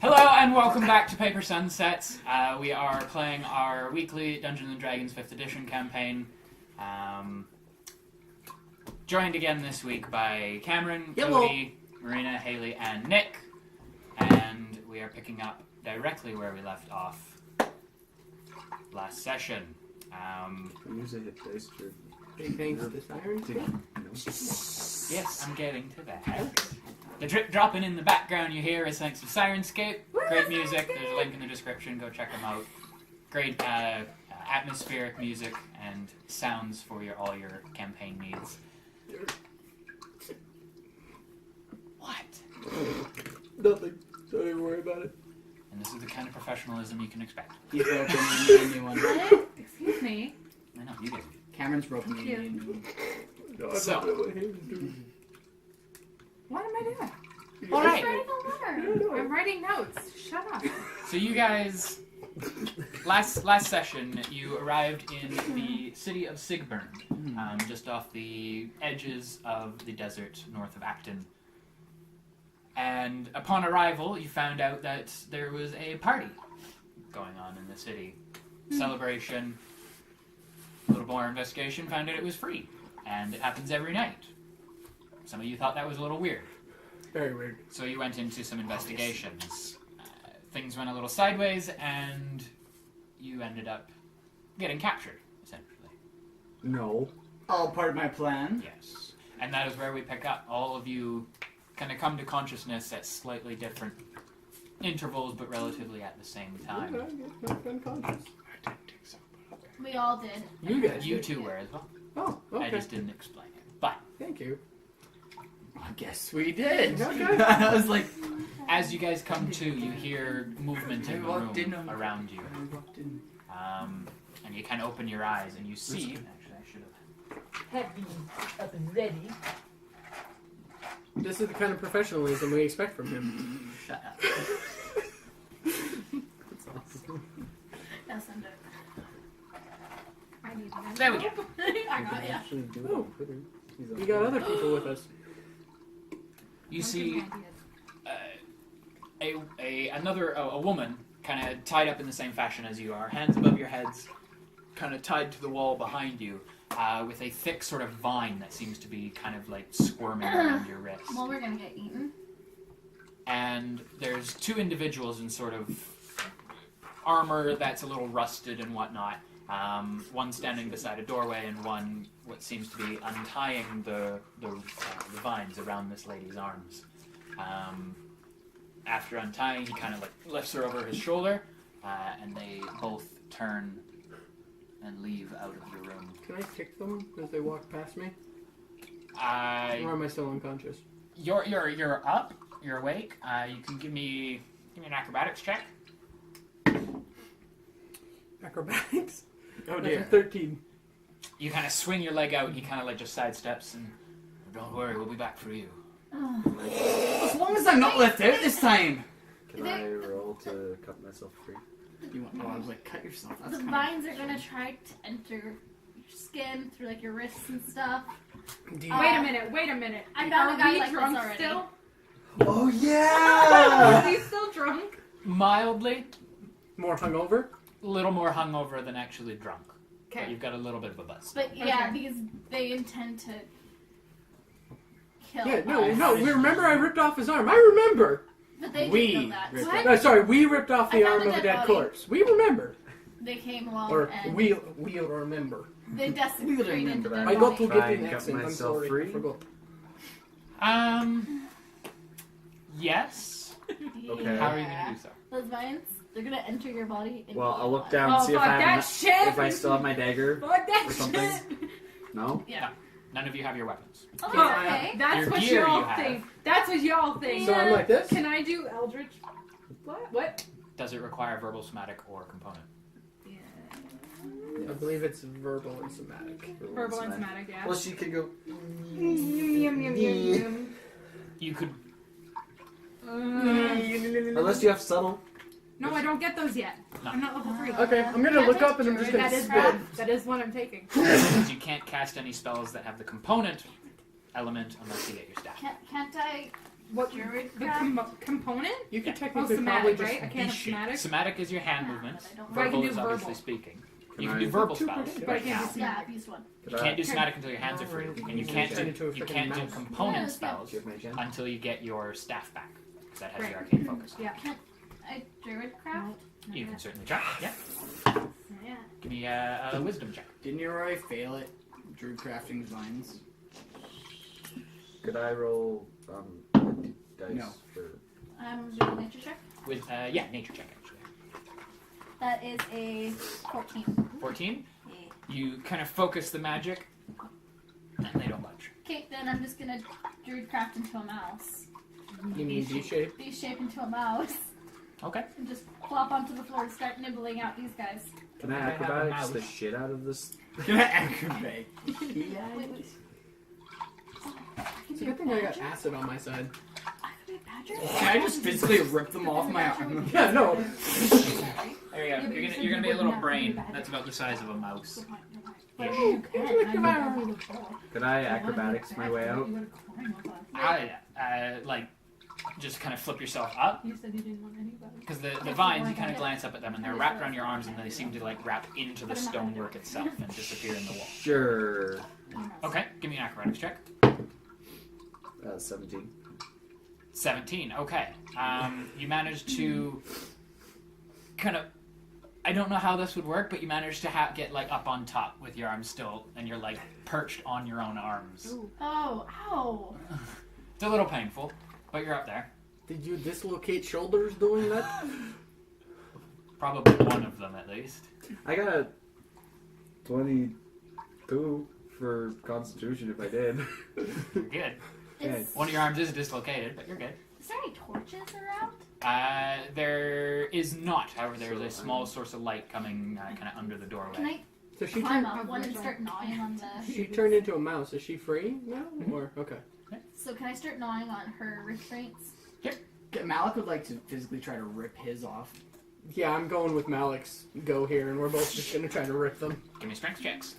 Hello and welcome back to Paper Sunsets. We are playing our weekly Dungeons & Dragons 5th edition campaign. Joined again this week by Cameron, Cody, Marina, Haley, and Nick. And we are picking up directly where we left off last session. I'm using a dice to... Big thanks to Syrinscape. Yes, I'm getting to that. The drip dropping in the background you hear is thanks to Syrinscape. Great music. There's a link in the description. Go check them out. Great atmospheric music and sounds for all your campaign needs. What? Nothing. Don't even worry about it. And this is the kind of professionalism you can expect. He's broken in anyone. What? Excuse me. I know, you did. Cameron's broken in Cute. anyone. No, So- I don't know what he was doing. What am I doing? All I'm right. writing a letter. I'm writing notes. Shut up. So you guys, last session, you arrived in the city of Sigburn, just off the edges of the desert north of Acton. And upon arrival, you found out that there was a party going on in the city. Celebration. A little more investigation found out it was free, and it happens every night. Some of you thought that was a little weird. Very weird. So you went into some investigations. Things went a little sideways, and you ended up getting captured, essentially. No. All part of my plan. Yes. And that is where we pick up. All of you kind of come to consciousness at slightly different intervals, but relatively at the same time. Okay, I get unconscious. We all did. You guys. You did. two were as well. Oh, okay. I just didn't explain it. But Thank you. I guess we did. Okay. I was like, as you guys come to, you hear movement in the walked in room on- around you. I walked in. And you kind of open your eyes and you see... Actually, I should have... Happy up and ready. This is the kind of professionalism we expect from him. Shut up. That's awesome. That's under. I need that. There we go. I got ya. Actually do it Oh. on Twitter. He's on We got other people with us. You see a woman kind of tied up in the same fashion as you are, hands above your heads, kind of tied to the wall behind you, with a thick sort of vine that seems to be kind of like squirming around your wrist. Well, we're gonna get eaten. And there's two individuals in sort of armor that's a little rusted and whatnot. One standing beside a doorway, and one what seems to be untying the vines around this lady's arms. After untying, he kind of like lifts her over his shoulder, and they both turn and leave out of the room. Can I kick them as they walk past me? Or am I still unconscious? You're up. You're awake. You can give me an acrobatics check. Acrobatics? Oh That's a dear. 13. You kind of swing your leg out, and he kind of like just sidesteps, and don't worry, we'll be back for you. As long as I'm not left out this time. Can I roll to cut myself free? You want? Oh, I was like, cut yourself. That's The kind vines are gonna try to enter your skin through like your wrists and stuff. Indeed. Uh, Wait a minute. I found a guy we like drunk this already. still? Oh yeah! Are we still drunk? Mildly, More hungover? a little more hungover than actually drunk. But Okay. you've got a little bit of a buzz. But yeah, Okay. because they intend to kill Yeah, us. no, we remember I ripped off his arm. I remember! But they We didn't know that. ripped What? No, sorry, we ripped off the I found arm a of a dead dead body. corpse. We remember. They came along Or and we remember. they desecrated remember the that. I got to body. get Try an and cut accent. I'm myself sorry. free? I forgot. Yes. Okay. How are you going to do so? Those vines, they're gonna enter your body. And Well, eat I'll look you down alive. and see fuck that shit! if I still have my dagger. Fuck that Or something? shit! No? Yeah. None of you have your weapons. Oh, Yeah, okay. That's Your what gear y'all you have. think. That's what y'all think. So I'm like this? Can I do Eldritch? What? Does it require verbal, somatic, or component? I believe it's verbal and somatic. Verbal and somatic, yeah. Well, she could go. Yum, yum, yum, yum. You could... Unless you have subtle. No, I don't get those yet. No. I'm not level 3. Okay, I'm gonna look up and I'm just gonna That is spit. that is what I'm taking. you can't cast any spells that have the component element unless you get your staff. Can't I What? Druid The craft? component? You could Oh, technically probably somatic, just right? I can't have shape. somatic. Somatic is your hand Yeah, movements. but I don't- But I Verbal can is do obviously verbal. speaking. Can You can I- do verbal Two spells percent. But I right can't now. do Yeah, somatic. I've used one. Could You I- can't do somatic until your hands are free, Alright. and you can't Turn do into a you freaking can't do mouse. component Yeah, spells Do you have Mei Shen? until you get your staff back. 'Cause that has Right. your arcane focus. Yeah. Can't I druid craft? You can certainly try. Yeah. Yeah. Give me a wisdom check. Didn't you already fail at Druid crafting vines? Could I roll dice No. for? I'm doing a nature check. With nature check actually. That is a 14. 14. Yeah. You kind of focus the magic, and they don't budge. Okay, then I'm just gonna druid craft into a mouse. You mean D-shape? B-shape into a mouse. Okay. And just plop onto the floor and start nibbling out these guys. Can I I have a acrobatics mouse. the shit out of this? Can I activate? Wait. It's a good thing I got acid on my side. I could be a badger? Can I just physically rip them off my arm? Yeah, no. There you Yeah, go. but you said You're gonna be a you little would not brain. be bad. That's about the size of a mouse. Good point, good point. But Yeah. you can. I'm not Could I acrobatics my way out? Just kind of flip yourself up. You said you didn't want anybody. Because the vines, you kind of glance up at them, and they're wrapped around your arms, and they seem to like wrap into the stonework itself and disappear in the wall. Sure. Okay, give me an acrobatics check. 17. 17. Okay. You managed to kind of. I don't know how this would work, but you managed to get like up on top with your arms still, and you're like perched on your own arms. Oh, ow. It's a little painful, but you're up there. Did you dislocate shoulders doing that? Probably one of them at least. I got a 22 for Constitution if I did. You're good. Is, One of your arms is dislocated, but you're good. is there any torches around? There is not. However, there is a small source of light coming kind of under the doorway. Can I So she climb turned. up one and start gnawing on the... She turned into a mouse. Is she free now? Or okay. So can I start gnawing on her restraints? Malik would like to physically try to rip his off. Yeah, I'm going with Malik's go here, and we're both just gonna try to rip them. Give me strength checks.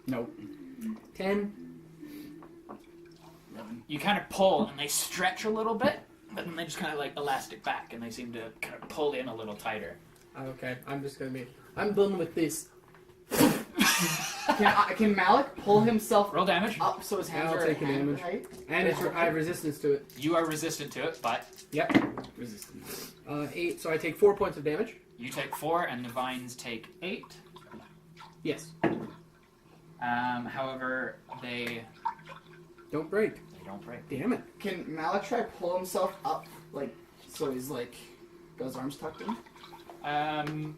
Nope. 10. 11. You kind of pull, and they stretch a little bit, but then they just kind of like elastic back, and they seem to kind of pull in a little tighter. Okay, I'm just gonna be. I'm done with this. Can Malik pull himself Roll damage. up so his hands I'll are take at the hand damage. height? And I have resistance to it. You are resistant to it, but Resistance. 8, so I take 4 points of damage. you take 4, and the vines take 8. Yes. However, they Don't break. don't break. Damn it. Can Malik try to pull himself up, like, so he's like, got his arms tucked in?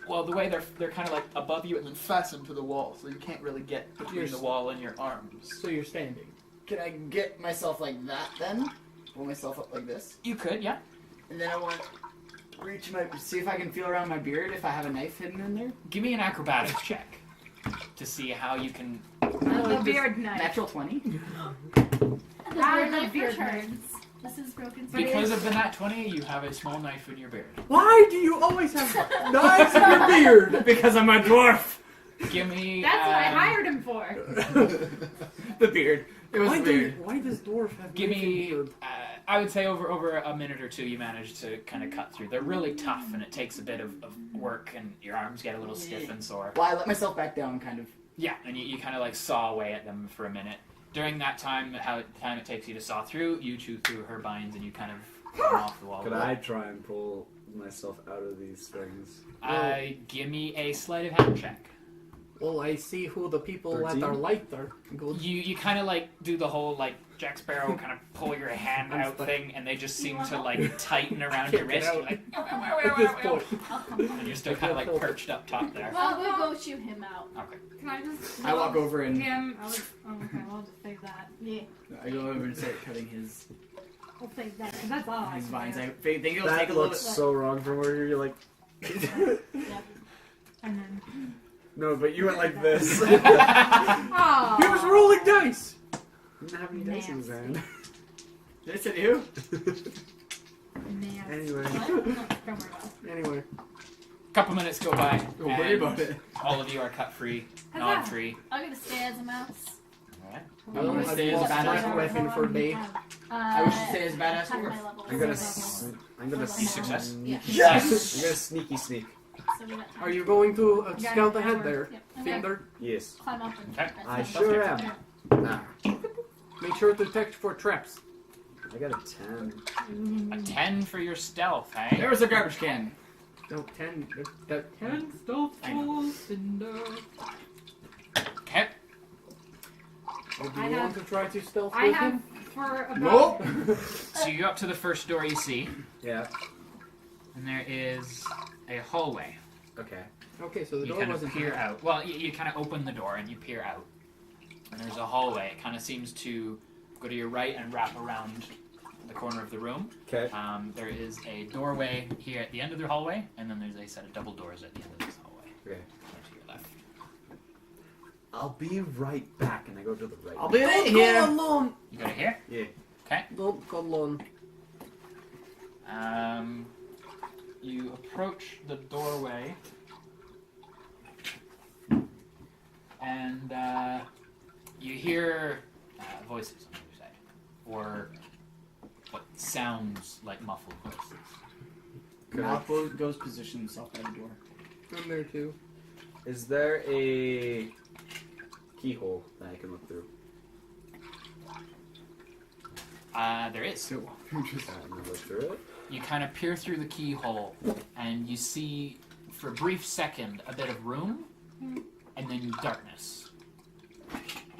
Well, the way they're kind of like above you and then fastened to the wall, so you can't really get between the wall and your arms. So you're standing. Can I get myself like that then? Pull myself up like this? You could, yeah. And then I want to reach see if I can feel around my beard if I have a knife hidden in there. Give me an acrobatics check to see how you can. The beard knife. Natural 20. And the Ah, beard the knife beard returns. This is broken. Because of the nat 20, you have a small knife in your beard. Why do you always have knives in your beard? Because I'm a dwarf! Give me. That's what I hired him for. The beard. It was weird. Why does dwarf have Give knife in me. beard? I would say over a minute or two, you manage to kind of cut through. They're really tough, and it takes a bit of work, and your arms get a little stiff and sore. Well, I let myself back down, kind of. Yeah, and you kind of like saw away at them for a minute. During that time, time it takes you to saw through, you chew through her binds, and you kind of come off the wall. Could I try and pull myself out of these things? Give me a sleight of hand check. Well, I see who the people 13? that are light are. Good. You kind of like do the whole like Jack Sparrow kind of pull your hand I'm out stuck. thing, and they just seem to like tighten around Can't your get wrist. out. You're like, At this point. I'll come back. and you're still kind of like perched up top there. Well, we'll go chew him out. Okay. Can I just... I walk over and Him. Oh, okay, well, I'll just save that. Yeah. I go over and start cutting his I'll save that. 'Cause that's all I his can vines. do. I think it'll That take a little looks bit. so wrong from where you're like. And then... No, but you went like this. He Oh. He was rolling dice! didn't have any dice in his hand. Did I say you? Nasty. Anyway. Don't worry about it. Anyway. Couple minutes go by. Don't worry and about it. All of you are cut free, Huzzah. gnawed free. I'm gonna stay as a mouse. Alright. Well, gonna I've stay as lost badass my weapon for a day. I wish to say as badass half dwarf. my level, I'm gonna. so I'm gonna. You success? Yeah. Yes! I'm gonna sneaky sneak. So we got Are you going to Yeah, scout yeah, ahead we're- there, Yep. I'm gonna Finder? Yes. climb up and Okay. I that's sure fine. am. Ah, Make sure to check for traps. I got a 10. A 10 for your stealth, hey? There was a garbage can. No, 10. That 10 stealth I know. rolls, Cinder. Okay. Oh, do I you have- want to try to stealth I with have him? for about. Nope. So you go up to the first door you see, Yeah. and there is a hallway. Okay. Okay, so the You door kind of wasn't peer here. out. Well, you kind of open the door and you peer out. And there's a hallway. It kind of seems to go to your right and wrap around the corner of the room. Okay. There is a doorway here at the end of the hallway, and then there's a set of double doors at the end of this hallway. Okay. To your left. I'll be right back, and I go to the right. I'll be right Don't here. go alone! You go to here. Yeah. Don't go alone. You approach the doorway, and you hear voices on the other side, or what sounds like muffled voices. Malfoy goes position himself by the door. I'm there too. Is there a keyhole that I can look through? There is. So, I'm gonna look through it. You kind of peer through the keyhole, and you see, for a brief second, a bit of room, and then darkness.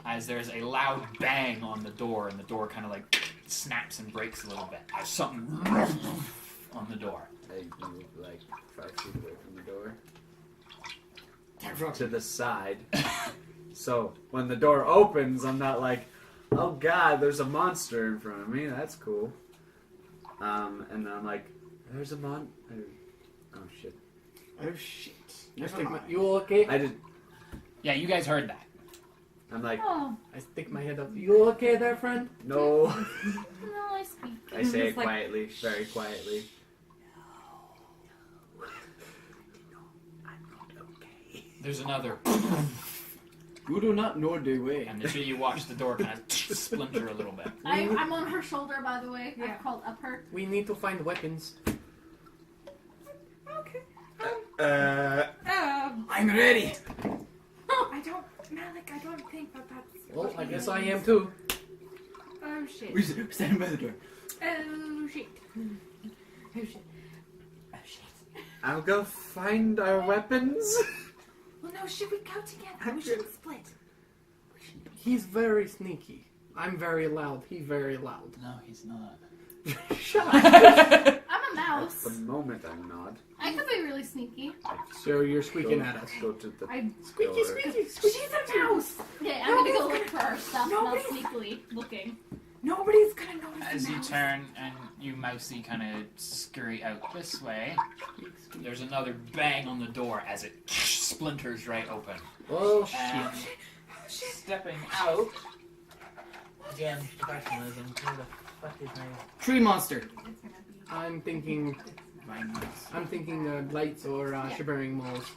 As there's a loud bang on the door, and the door kind of like snaps and breaks a little bit. As something on the door. I move like 5 feet away from the door. To the side. So when the door opens, I'm not like, oh god, there's a monster in front of me. That's cool. And then I'm like, there's a oh shit. oh shit. I Never stick my, mind. you okay? I did. Yeah, you guys heard that. I'm like, Oh, I stick my head up. You okay there, friend? no. no, I speak. I say it Just like- quietly, very quietly. There's another, You do not know the way. and as you watch the door kind of splinter a little bit. I'm on her shoulder, by the way. Yeah. I've called up her. We need to find weapons. Okay. I'm ready. I don't. Malik, I don't think that that's. Well, what I we guess need. I am too. Oh shit. We stand by the door. Oh shit. Oh shit. Oh shit. I'll go find our weapons. Well, no, should we go together? We should split. He's very sneaky. I'm very loud. He's very loud. No, he's not. Shut up. I'm a At mouse. the moment, I'm not. I could be really sneaky. So you're squeaking at us. Go to the I. Squeaky, door. squeaky, She's squeaky. a mouse. Okay, I'm gonna go look for our stuff, not Nobody's- sneakily looking. Nobody's gonna notice As the you mouse. turn and you mousy kind of scurry out this way, there's another bang on the door as it splinters right open. Oh, And shit. stepping out, again, professionalism, where the fuck is my... Tree monster. It's gonna be. I'm thinking Mine mouse. I'm thinking lights or shivering moles.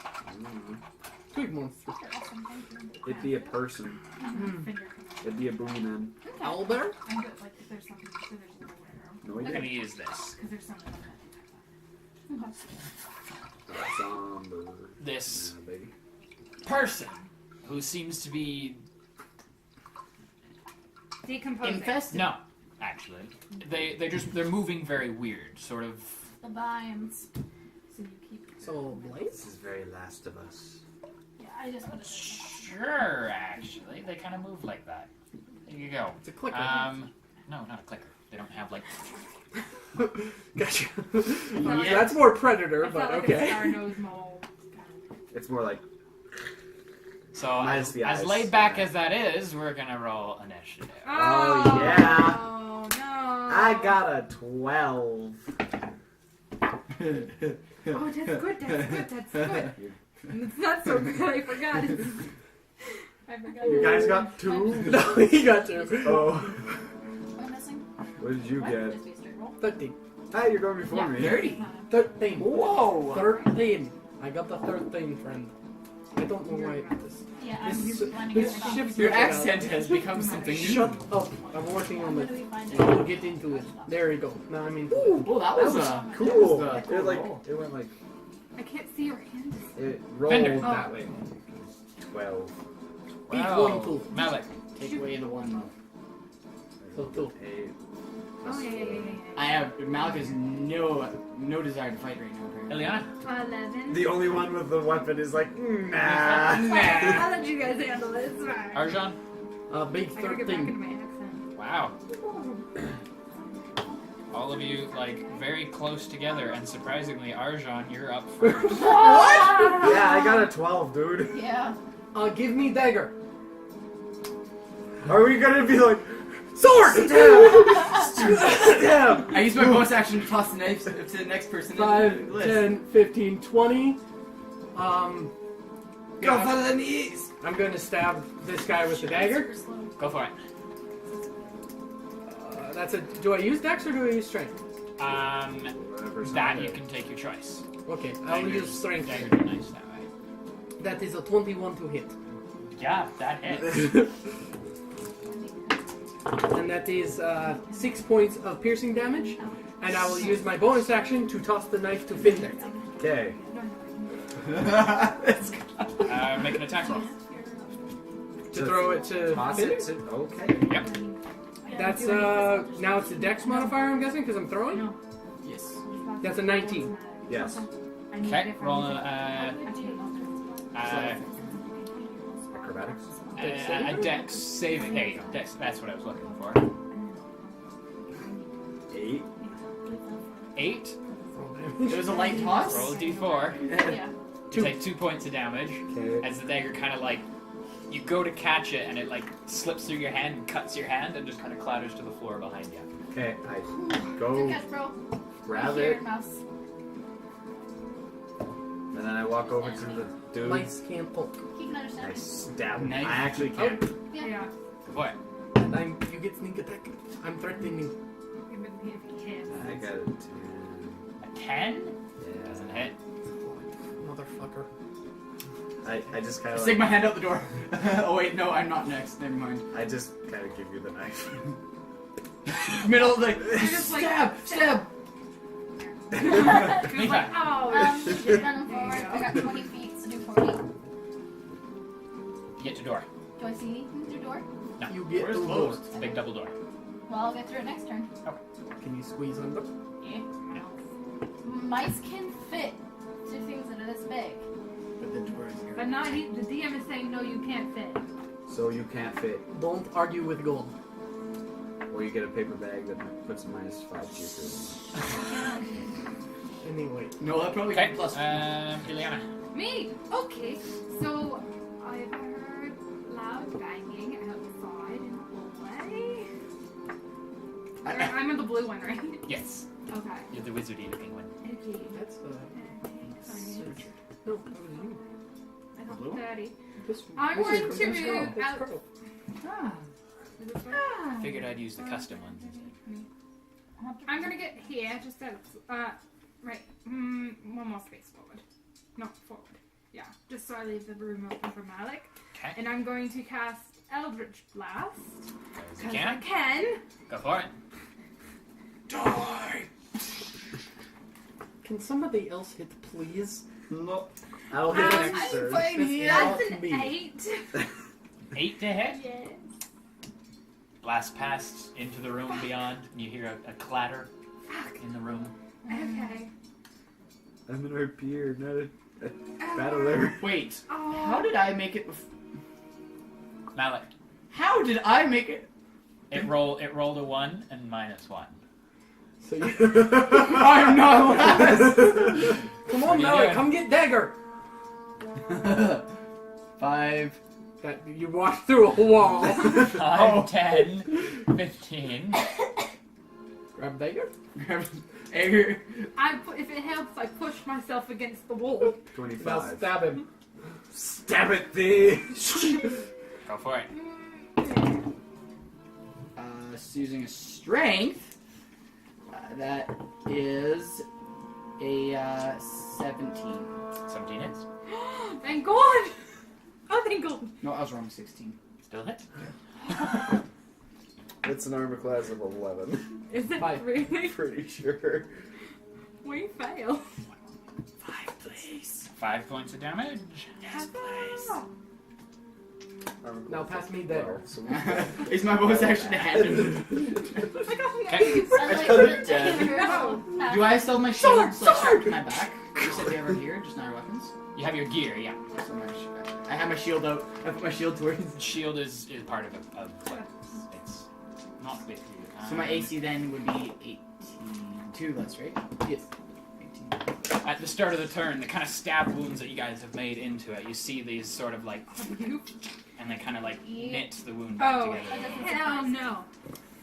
Mm. Twig monster. Awesome, thank you. It'd be a person. It'd be a boogeyman. Okay. Owlbear? I'm good. Like, if there's something, so there's no way No, I'm you gonna use this. because there's something I'm gonna do. Somber. This Yeah, baby. person who seems to be... Decomposing. Infested. No, actually. They're moving very weird, sort of... The vines. So you keep. So, This Blaze? is very Last of Us. Yeah, I just put it Sure, actually. They kind of move like that. There you go. It's a clicker. No, not a clicker. They don't have, like... Gotcha. Yeah. That's more predator, It's but not like a okay. star-nosed mole. It's more like So, Minus as, the as eyes. laid back as that is, we're gonna roll initiative. Oh, yeah. Oh no! I got a 12. Oh, that's good. That's good. That's good. It's not so good. I forgot. I forgot. You guys got 2? No, he got two. Oh. Am I missing? What did you What? get? Just be a straight roll. 13. Hi, you're going before Yeah. me. 30. 13. Whoa! 13. I got the 13, friend. I don't know why this. Yeah, I'm This, planning this it out. shifts Your me around. accent has become something new. Shut up. I'm working on What it. do we find And we'll get into it. There we go. Now I'm into it. Oh, that was Cool. That was It cool like roll. it went like I can't see your hand. it rolled Fender. that way. 12. Beat Wow. 1, 2. Malik. Take away the one. So 2. 8. Oh yeah. I have Malik has no desire to fight right now. Apparently. Ileana. 11. The only one with the weapon is like, nah. I'll let you guys handle it. It's fine. Arjan. Big I gotta get back into 13. my accent. Wow. All of you, like, very close together, and surprisingly, Arjan, you're up first. Yeah, I got a 12, dude. Yeah. Give me dagger. Are we gonna be like, sword? Damn! I use my bonus action to toss the knife to the next person. 5, in the list. 10, 15, 20. Go Yeah, for the knees. I'm gonna stab this guy with the dagger. Super slow. Go for it. That's a. Do I use dex or do I use strength? That you can take your choice. Okay, I'll use strength. Dagger do nice that way. That is a 21 to hit. Yeah, that hits. And that is 6 points of piercing damage. And I will use my bonus action to toss the knife to Finder. Okay. Make an attack roll. To throw it to Toss Finder? it to. Okay. Yep. That's now it's a dex modifier, I'm guessing, because I'm throwing. No. Yes. That's a 19. Yes. Okay, roll a Acrobatics. dex saving. There you go. Dex, that's what I was looking for. 8. 8. It was a light toss. Roll a d4. Yeah. You take 2 points of damage Okay. as the dagger kind of like you go to catch it and it like slips through your hand and cuts your hand and just kind of clatters to the floor behind you. Okay, I Good go catch, bro. grab Right here, it, mouse. and then I walk over to the dude. Mice can't poke. Keep another I step. stab him. Nice. I actually can't. Yeah. What? You get sneak attack. I'm threatening you. Give it the hit. I got a 10. A 10? Doesn't Yeah. hit. Motherfucker. I just kind of Stick like, my hand out the door. Oh wait, no, I'm not next. Never mind. I just kind of give you the knife. Middle of the just like- stab. It was like, Levi. oh, Shit, running forward. I got 20 feet, so do 40. Get to door. Do I see anything through door? You get Where's the closed? door. It's a big double door. Well, I'll get through it next turn. Can you squeeze under? Yeah. Mice can fit to things that are this big. But the door is here. but not the DM is saying no, you can't fit. So you can't fit. Don't argue with gold. Or you get a paper bag that puts a -5 to your Anyway. No, that probably Okay. plus. Ileana. Me? Okay. So I've heard loud banging outside in the hallway. I'm in the blue one, right? Yes. Okay. You're the wizardy looking one. Okay. That's Sorry. no, that was you. I thought Blue? 30. This I'm this going is- to that's move Carl, that's out. Carl. Is this right? Figured I'd use the custom ones instead. I'm gonna get here, just as, right, one more space forward. No, forward. Yeah, just so I leave the room open for Malik. Okay. And I'm going to cast Eldritch Blast. As you Because I can. can. Go for it. Die. Can somebody else hit, please? No. I'll hit Um, next turn. fine here. That's Not an me. 8. 8 to hit. Yes. Blast past into the room beyond, and you hear a clatter in the room. Okay. I'm an RPer, not a battler. Wait. Oh. How did I make it? Malik. How did I make it? It rolled a 1 and -1. So you, I'm not last. come What are on, you Malik, doing? come get dagger. 5. That you walked through a wall. 5, 10, 15. Grab dagger. Egger. If it helps, I push myself against the wall. Now 25. stab him. Stab it, thee! Go for it. So using a strength. That is a 17. 17 hits. Thank God! Oh, thank God. No, I was wrong. 16. Still hit. It's an armor class of 11. Is it Five. really? Pretty sure. We fail. 5, please. 5 points of damage. Yes, please. Armor Now class pass of me 12, that. so we got- Is my bonus action to hand him? Okay. I'd like to take your Do I still have my shield strapped to my back? You said they have right here, just not our weapons. You have your gear, yeah. So I have my shield out. I put my shield towards. Shield is part of it. It's not with you. So my AC then would be 18. 2 less, right? Yes. 18. At the start of the turn, the kind of stab wounds that you guys have made into it, you see these sort of like, and they kind of like knit the wound back Oh, together. hell no.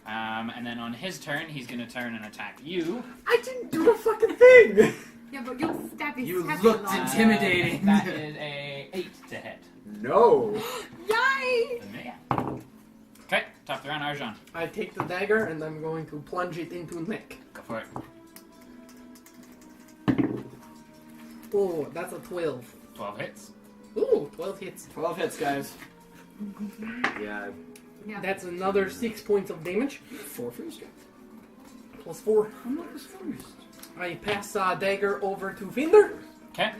And then on his turn, he's going to turn and attack you. I didn't do a fucking thing! Yeah, but you'll stab his You head looked along. intimidating. That is a 8 to hit. No! Yay! Yeah. Okay, top of the round, Arjan. I take the dagger and I'm going to plunge it into neck. Go for it. Oh, that's a 12. 12 hits. Ooh, 12 hits. 12 hits, guys. Yeah, Yeah. That's another 6 points of damage. 4 first. Plus 4. I'm not the first. I pass dagger over to Vinder. Okay.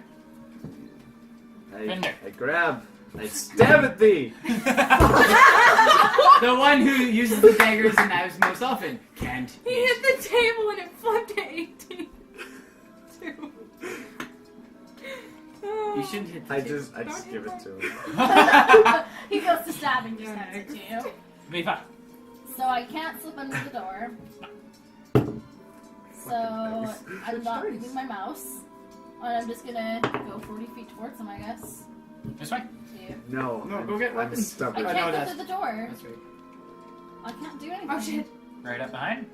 Fender. I grab, I stab at thee! The one who uses the daggers and knives most often can't. He hit the table and it flipped to 18. Two. You shouldn't hit the I table. just give it to him. He goes to stab and just hands it to you. V5. So I can't slip under the door. So I'm not moving my mouse. And I'm just gonna go 40 feet towards him, I guess. This way. Yeah. No, No, I'm, go get I'm weapons. I stubborn. I know can't get that. through the door. That's right. I can't do anything. Oh shit. Right up behind.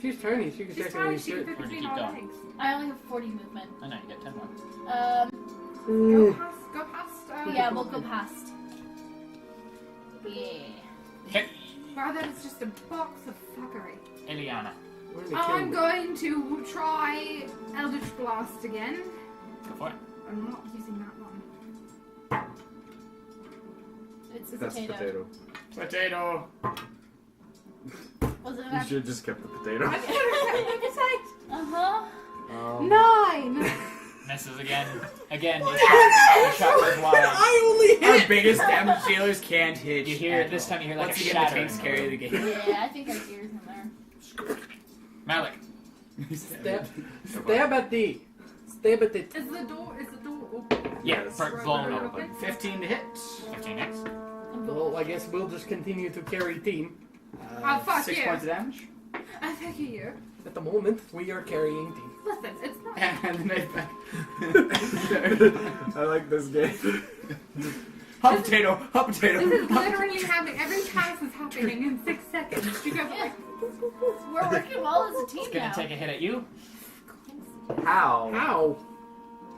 She's turning. She can She's technically trying to shoot. fit Where'd you between keep our going? legs. I only have 40 movement. Oh no, you get 10 more. Go past. Yeah, we'll go past. Yeah. Okay. Rather, it's just a box of fuckery. Iliana. We're gonna kill I'm you. going to try Eldritch Blast again. Go for it. I'm not using that one. It's a That's potato. potato. Potato. Was it You should have just kept the potato. I just want to say Uh-huh. 9. Misses again. Again, your shot goes wide. I only Our biggest damage dealers can't hit. You hear this time. You hear like Once a again, the shattering. tanks carry the game. Yeah, I think I hear him there. Malik. Stab at the. Stab at it. Is the door open? Yeah, Yes. part blown Right, open. 15 to hit. 15 hits. Well, I guess we'll just continue to carry team. Oh, fuck 6 you. points of damage. I thank you. At the moment, we are carrying team. Listen, it's not. And the knife back. I like this game. Hot potato. Hot potato. This is literally happening. Every task is happening in 6 seconds. You guys are like, We're working well as a team It's gonna now. take a hit at you. How? How?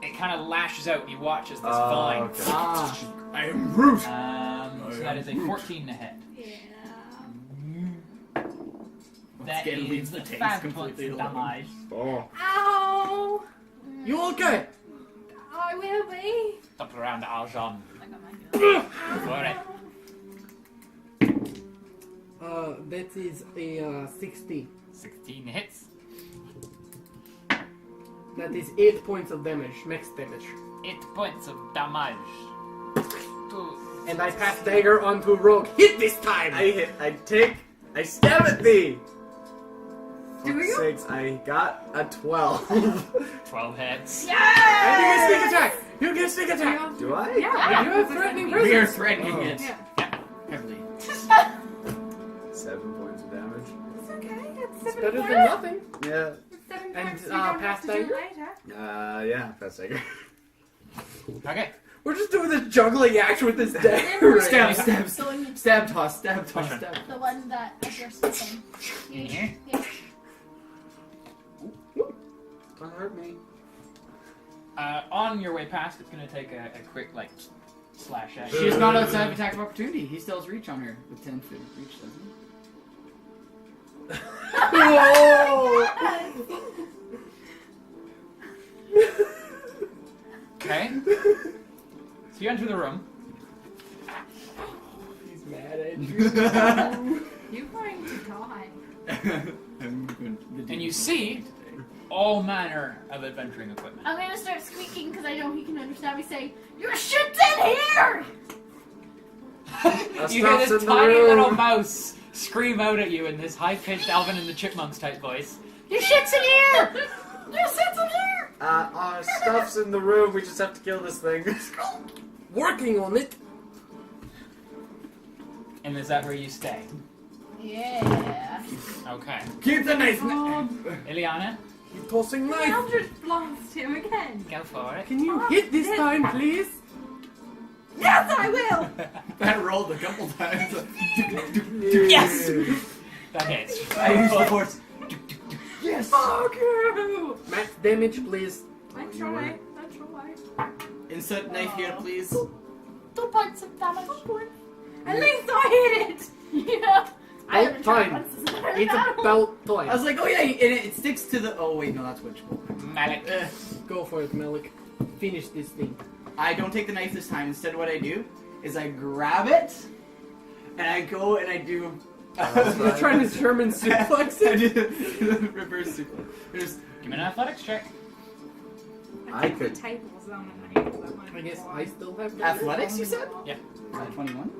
It kind of lashes out. You watch as this Oh, vine. okay. Ah, I am Groot. So that is a 14 to hit. yeah. That Again, is leaves the tanks 5 completely points of alone. damage. Oh. Ow! You okay? I will be. Top around Arjan. I got my For it. That is a 16. 16 hits. That is 8 points of damage, max damage. 8 points of damage. And I pass dagger onto Rogue. Hit this time! I stab at thee! Do For you? sakes, I got a 12. 12 hits. And you get sneak attack! You get sneak attack! Do I? Yeah. You have threatening We are presence! threatening Oh. it. Yeah. Heavily. 7 points of damage. It's okay. It's It's 7 better points. than nothing. Yeah. It's 7 And, points. You don't pass have to do it dagger? later. Yeah, that's bigger. Okay. We're just doing this juggling act with this dagger. right Stab, now. stab, So when you, stab, toss, stab, toss, Which one? stab. the one that is your something. In here. Yeah. Don't hurt me. On your way past, it's going to take a quick, like, slash at She is not outside of attack of opportunity. He still has reach on her with 10 foot reach, doesn't Okay. So you enter the room. He's mad at you. You're going to die. And you see all manner of adventuring equipment. I'm gonna start squeaking because I know he can understand me saying, "Your shit's in here!" You hear this tiny little mouse scream out at you in this high-pitched Alvin and the Chipmunks type voice. Your shit's in here! Your shit's in here! Our stuff's in the room. We just have to kill this thing. Working on it. And is that where you stay? Yeah. Okay. Keep the knife. Ileana, He's tossing knife. Eldritch blast him again. go for it. Can you hit this time, please? Yes, I will. That rolled a couple times. Yes! That hits. I used the force. Yes. Fuck you. Max damage, please. I try. Insert knife here, please. 2 points of damage. At least I hit it. Yeah. I Oh, haven't tried time. once. It's not It's bad. about I time. was like, oh yeah, and it sticks to the. Oh wait, no, that's witchable. Malik. Go for it, Malik. Finish this thing. I don't take the knife this time. Instead, what I do is I grab it and I go and I do. You're trying to German suplex I it? do reverse suplex. There's Give me an athletics check. I could. The tables on and I hate that one. I guess I still have athletics, you said? Yeah. 21.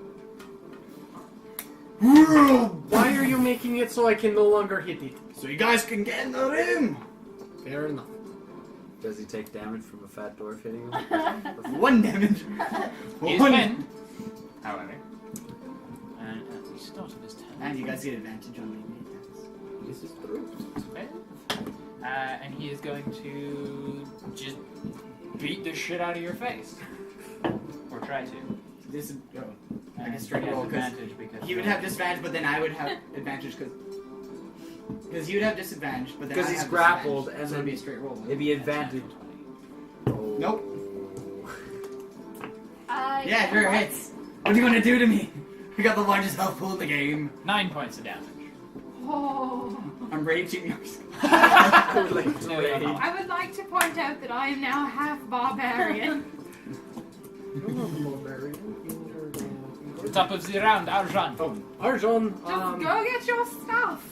Why are you making it so I can no longer hit it? So you guys can get in the room. Fair enough. Does he take damage from a fat dwarf hitting him? 1 damage. He's One. pinned. However. And we started this turn. And you guys get advantage on me. This is true. And he is going to just beat the shit out of your face. Or try to. This is I And guess straight he has roll, 'cause advantage because he would have disadvantage, but then I would have advantage because he would have disadvantage, but then Because I he's have grappled, disadvantage, and so it'd then be a straight roll. It'd be advantage. Oh. Nope. Yeah, sure hits. What do you want to do to me? We got the largest health pool in the game. 9 points of damage. Oh. I'm raging. No, you're not. I would like to point out that I am now half barbarian. Top of the round, Arjan. Oh, Arjan, Just go get your stuff.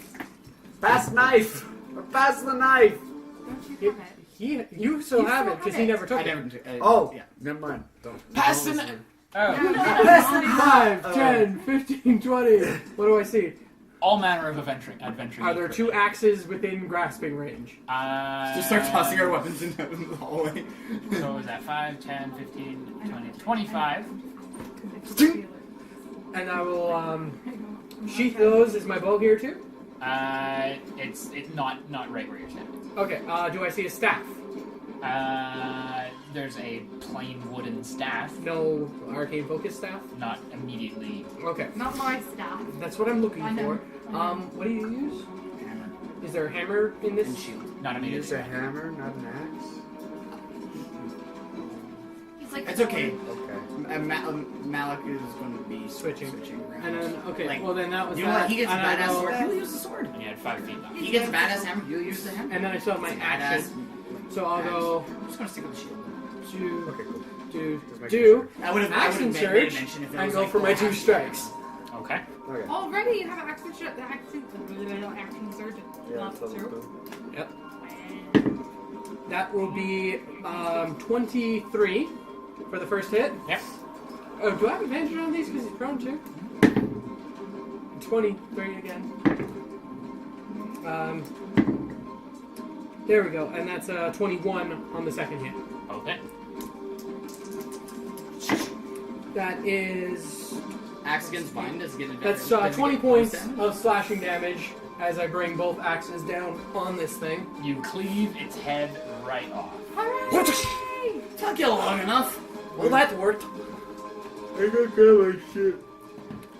Pass knife! Or pass the knife! Don't you have it? you still You have still it because have he it. never took I it. never. Oh! Yeah. Never mind. Don't. Pass don't the listen. Oh. Pass the 5, 10, 15, 20. What do I see? All manner of adventuring. Are there 2 axes within grasping range? Just start tossing our weapons in the hallway. So what was that? 5, 10, 15, 20, 25. And I will sheath those. Is my bow here too? It's not right where you're standing. Okay. Do I see a staff? There's a plain wooden staff, No arcane focus staff. not immediately. Okay. Not my stuff. That's what I'm looking I know. for. What do you use? Is there a hammer in this? And shield. Not Use immediately. a hammer, not an axe? He's like, It's okay. Okay. Malik is going to be Switching. around. And then okay. Like, well then that was You know that. what? He gets a and I badass go- sword. He'll use the sword. And you had 5 feet left. He gets a badass hammer. You'll use the hammer. And then I still have my It's a action. So I'll go I'm just gonna stick with the shield. do Okay, cool. do Just making do sure. I would have action made a surge mention if it and was go like for my full 2 action. strikes. Okay. Okay. Already you have an action surgeon. Yeah, Not it's level true. 2. Yep. That will be 23 for the first hit. Yep. Oh, do I have advantage on these because he's prone too? 23 again. There we go, and that's 21 on the second hit. Okay. That is Axe against bind does get advantage. that's Does it 20 get points bonus damage? of slashing damage as I bring both axes down on this thing. You cleave its head right off. Hooray! Took you long enough. Well, that worked. I got good like shit.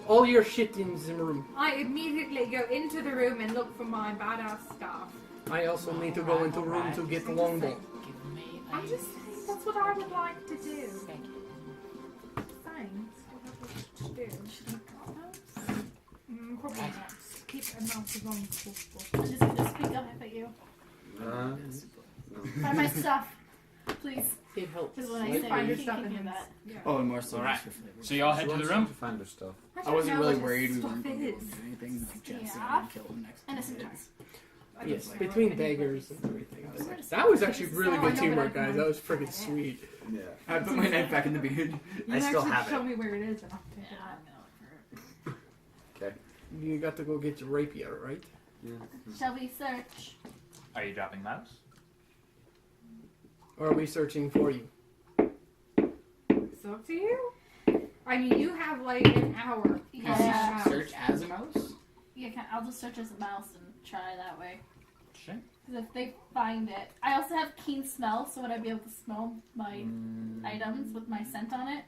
All your shit in the room. I immediately go into the room and look for my badass stuff. I also need to go into room to get the longbow. Give me I'm just saying that's what I would like to do. Thank you. Thanks. What I would do. Probably not. Keep a mouth as long as possible. I'm just gonna speak up at you. No. Find my stuff, please. It helps. Because when I Like, say find you your stuff can in do his- that. Yeah. Oh, and more so Alright. for flavor. So you all She head to the wants room. to find her stuff. I wasn't really what worried his we stuff weren't going to be able to is. do anything. Like Jesse Yeah. and kill him next And a time. sentence. I Yes, just between like daggers and everything. I was Where like, does that was it- actually it's really so- good I know, but teamwork, I guys. can That was find freaking it. sweet. Yeah. I put my knife back in the beard. You I still actually have show it. me where it is and I'll pick Yeah, it I'm up. gonna look for it. Okay. You got to go get your rapier, right? Yeah. Shall we search? Are you dropping mouse? Or are we searching for you? It's up to you. I mean, you have like an hour. Yeah. Search as a mouse? Yeah, I'll just search as a mouse and try that way. Sure. Because if they find it, I also have keen smell, so would I be able to smell my items with my scent on it?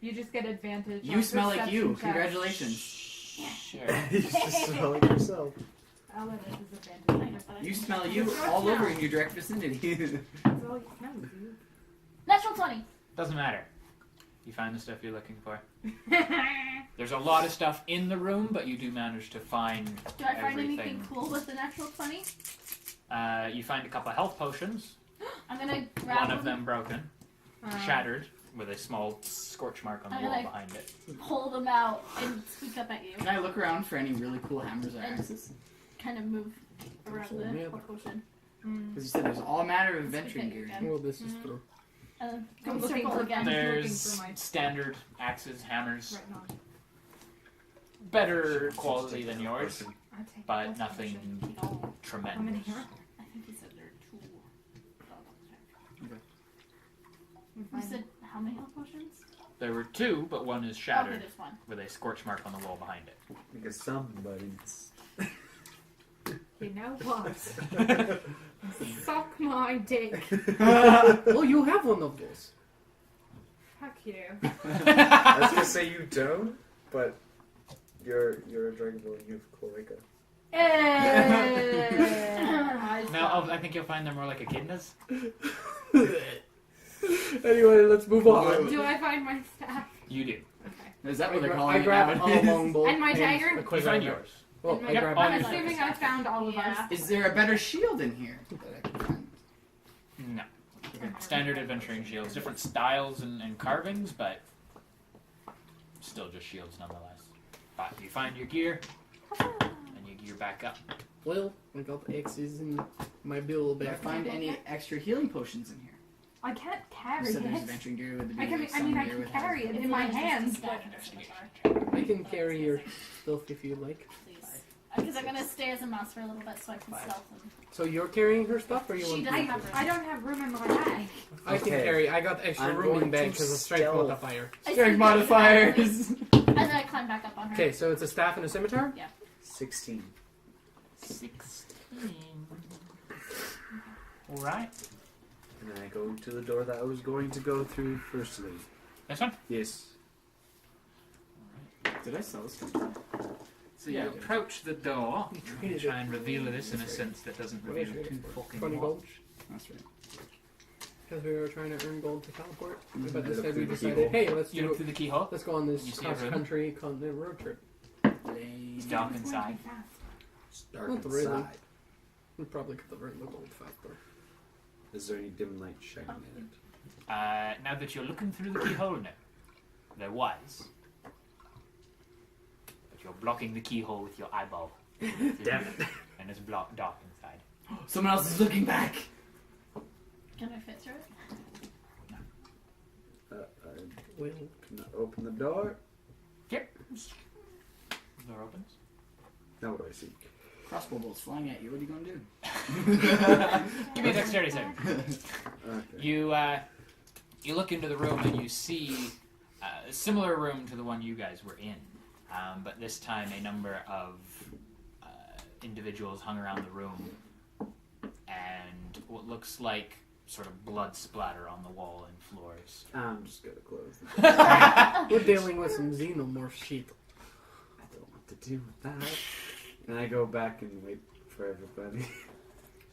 You just get advantage. You on smell like you. perception checks. Congratulations. Sure. You just smell like yourself. I'll let it as I advantage. know, but I You think- smell you all over in your direct vicinity. That's all you smell, dude. Natural 20. Doesn't matter. You find the stuff you're looking for. There's a lot of stuff in the room, but you do manage to find Do I find everything. anything cool with the natural 20? You find a couple of health potions. I'm gonna grab One of them broken, Uh, shattered, with a small scorch mark on the I'm wall gonna- behind it. pull them out and speak up at you. Can I look around for any really cool hammers or axes? Kind of move around Yeah. the potion. mm. Because you said there's all manner of adventuring Okay, gear. again. Well, this is true. And I'm go looking circle for again. them. There's looking for my- standard axes, hammers, Right now. better quality than yours, I'll take but both nothing potions. No, How many tremendous. here? I think he said there are 2. You You said how many health potions? There were 2, but one is Okay, shattered there's one. with a scorch mark on the wall behind it. Because somebody's. You know what? Suck my dick. Well, you have one of those. Fuck you. I was gonna say you don't, but you're a dragonborn. You have cloaca. Now, I think you'll find they're more like echidnas. Anyway, let's move on. Do I find my staff? You do. Okay. Is that what they're calling I it grab a nowadays? longbow And my dagger? a You quiver. find yours. Well, And I my- grab all I'm your assuming stuff. I found all of Yeah. us. Is there a better shield in here that I can find? No. Standard adventuring shields. Different styles and carvings, but still just shields nonetheless. But you find your gear, and you gear back up. Well, I got X's in my bill Did I back. find any extra healing potions in here? I can't You carry said there's it. adventuring gear with the I big can. I mean, I gear can with carry it If in my you want to just hands. stack But in the scimitar, I can carry your stuff if you like. please. Because I'm gonna stay as a mouse for a little bit so I can stealth them. So you're carrying her stuff, or you She want? doesn't me have to? room. I don't have room in my bag. I can Okay. carry. I got extra I'm room in going bag to because of strength stealth. modifier. I Strength see modifiers. And then I climb back up on her. Okay, so it's a staff and a scimitar. 16. 16. Alright. And then I go to the door that I was going to go through firstly. This one? Yes. Did I sell this? So you approach the door. You I'm traded try and it. reveal this in a sense that doesn't What did reveal you too trade it for? fucking 20 much. gold. That's right. Because we were trying to earn gold to teleport. Mhm. But I instead looked we through the decided, keyhole. hey, let's You do look through the keyhole. let's go on this You see a room? cross-country continent road trip. It's dark inside. It's dark Not really. inside. We probably could have earned the gold faster. Is there any dim light shining in it? Now that you're looking through the keyhole now, there was. But you're blocking the keyhole with your eyeball. Damn it. And it's dark inside. Someone else is looking back. Can I fit through it? I Well, can open the door. Yep. Door opens. Now what do I see? Crossbow bolts flying at you. What are you gonna do? Give me a dexterity save. Okay. You look into the room and you see a similar room to the one you guys were in, but this time a number of individuals hung around the room, and what looks like sort of blood splatter on the wall and floors. I'm just gonna close the door. we're dealing with some xenomorph shit. I don't know what to do with that. And I go back and wait for everybody.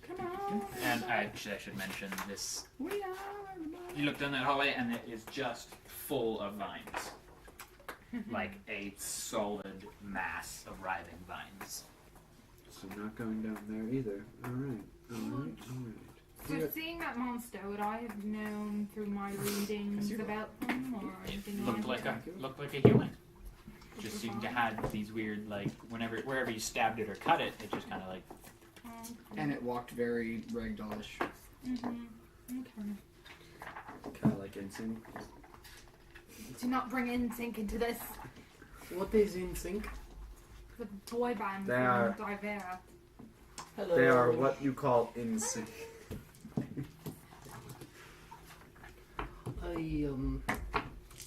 Come on. And I should mention this. You look down that hallway and it is just full of vines. Like a solid mass of writhing vines. So I'm not going down there either. Alright. So seeing that monster, would I have known through my readings about them or anything Looked like like that? a human. Just seemed to have these weird, like, wherever you stabbed it or cut it, it just kind of like. And it walked very ragdollish. Mm-hmm. Okay. Kind of like insane. Do not bring NSYNC into this. What is in sync? The boy band They from are- Divera. Hello. They are what you call insane.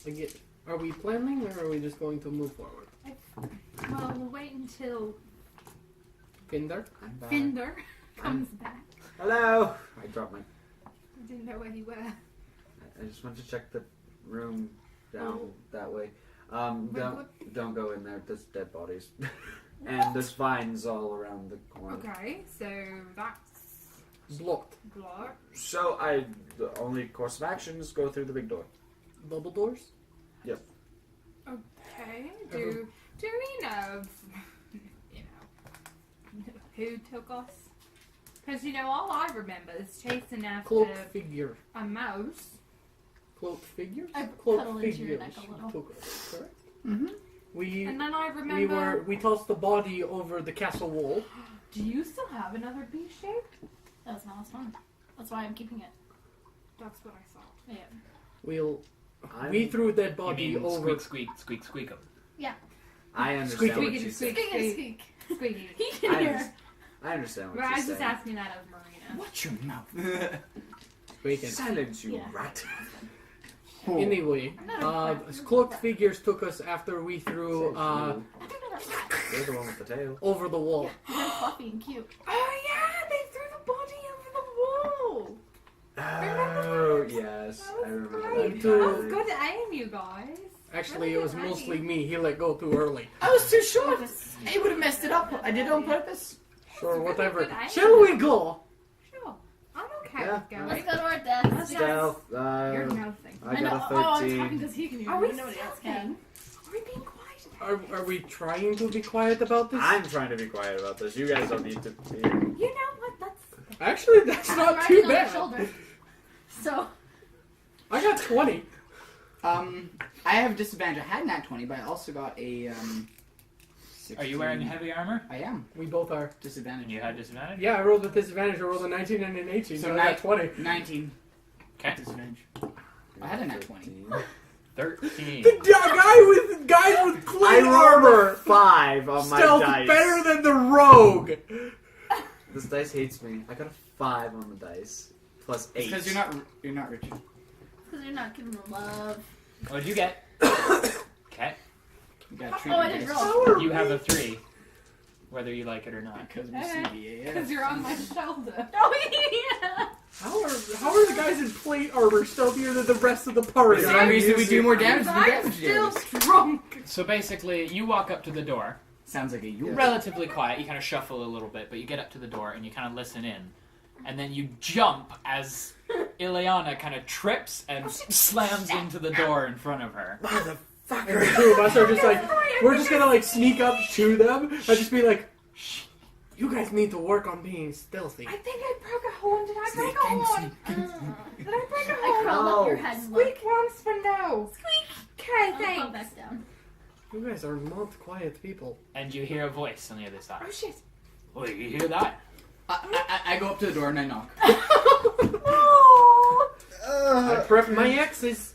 I get. Are we planning or are we just going to move forward? Well, we'll wait until Finder? I'm back. Finder comes back. Hello. I dropped my. I didn't know where you were. I just want to check the room down that way. Wait, Don't go in there. There's dead bodies, and there's vines all around the corner. Okay, so that's Blocked. block. So the only course of action is go through the big door. Double doors? Okay. Do we know, who took us? Because all I remember is chasing after Cloaked figure. a mouse. Cloaked figures? I Cloaked cuddle into your figures. neck a little. Took us, correct? Mm-hmm. And then I remember. We tossed the body over the castle wall. Do you still have another bee shape? That was my last one. That's why I'm keeping it. That's what I thought. Yeah. We threw that You body mean over. squeak, squeak, squeak, squeak 'em. I understand Squeaky, what squeaky, you said. squeaky. Squeak and squeak. Squeaky. He can I hear. understand. I understand But what I you're was just saying. asking that of Marina. Watch your mouth. Squeaking. Silence, you Yeah. rat. Anyway, cloaked figures took us after we threw I think they're that fat. You're the one with the tail. over the wall. They're fluffy and cute. Oh yeah, they threw the body over the wall. Oh, yes. That was I remember great. that. That was good aim, you guys. Actually, it was mostly me. He let go too early. I was too short. I would have messed it up. I did it on purpose. Sure, whatever. Good aim. Shall we go? Sure. I'm okay Yeah. with going. Let's go to our deaths. Stealth. You're nothing. I know. got a Oh, I'm 13. talking because he can hear Are me. we Nobody else stealthing? can. Are we being quiet? Are we trying to be quiet about this? I'm trying to be quiet about this. You guys don't need to be. You know what? That's Actually, that's I'm not riding too on your bad. shoulder. So, I got 20. I have disadvantage. I had nat 20, but I also got a 16. Are you wearing heavy armor? I am. We both are. And Disadvantage. you had disadvantage? Yeah, I rolled with disadvantage. I rolled a 19 and an 18, so I got 20. 19. Okay. Disadvantage. I had a nat 20. 13. The guy with I plate armor 5 on my stealth dice. better than the rogue. This dice hates me. I got a 5 on the dice. Plus 8. Because you're not Richard. because you're not giving them love. What'd you get? Okay. You got Oh, treated I didn't nice. roll. You have a 3. Whether you like it or not. Because we Okay. CBA. because you're on my shoulder. Oh, yeah. How are the guys in plate armor stealthier than the rest of the party? The only reason we do more damage than the I'm damage still dealers. drunk. So basically, you walk up to the door. Sounds like a you. Relatively quiet. You kind of shuffle a little bit, but you get up to the door and you kind of listen in. And then you jump as Ileana kind of trips and slams into the door in front of her. And the two of us are just like, we're just gonna like sneak up to them and just be like, shh, you guys need to work on being stealthy. I think I broke a horn. Did I break a horn? Did I break a I horn? crawled up your head and looked. Squeak once for no. Squeak. Okay, I'll come thanks. back down. You guys are not quiet people. And you hear a voice on the other side. Oh shit. Oh, you hear that? I go up to the door and I knock. I prep my X's.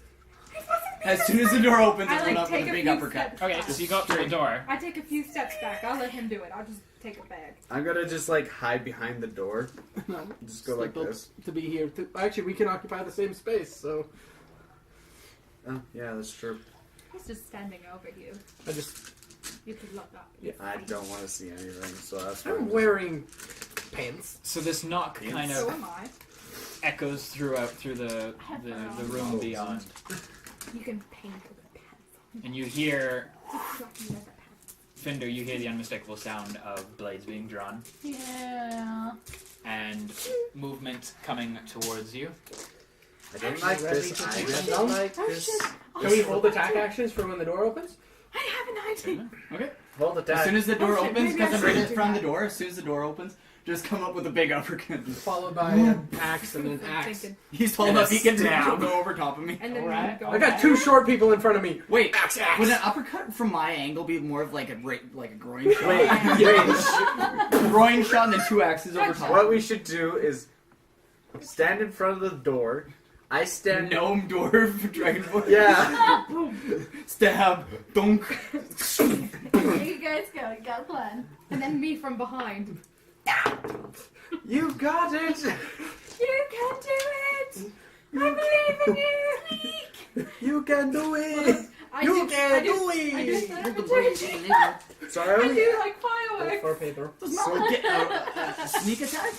As soon as the door opens, I I, run like, up with take a a big few uppercut. steps. Okay, so you go up to the door. I take a few steps back. I'll let him do it. I'll just take it back. I'm gonna just like hide behind the door. Just go like Step up this. to be here. Actually, we can occupy the same space, so Oh, yeah, that's true. He's just standing over you. I just You could look up. I don't want to see anything, so that's I'm fine. wearing pants. So this knock kind So of am I. echoes through the room beyond. You can paint with a pencil. And you hear, Just fluffy with a pencil. Finder, you hear the unmistakable sound of blades being drawn Yeah. and movement coming towards you. I don't like this. I Ready to don't take like Oh, this. shit. Can we hold attack actions for when the door opens? I have an idea. Okay. Hold the As soon tag. as the door Oh, shit, opens, maybe I because I'm shouldn't right in do front of that. the door, as soon as the door opens, just come up with a big uppercut. Followed by an axe and an axe. He's tall And enough a he can stab. go over top of me. And then Alright. go I got 2 short people in front of me. Wait, Axe. would an uppercut from my angle be more of like a groin shot? Wait, wait. Groin shot and then 2 axes over top. What we should do is stand in front of the door. I stand. Gnome, dwarf, dragon boy. Yeah. Stab. Dunk. There you guys go. You got a plan. And then me from behind. You got it. You can do it. I believe in you. You can do it. I You do, can I do, do I do it. sabotage. I Sorry. do like For fireworks. paper. Does Malik get a sneak attack?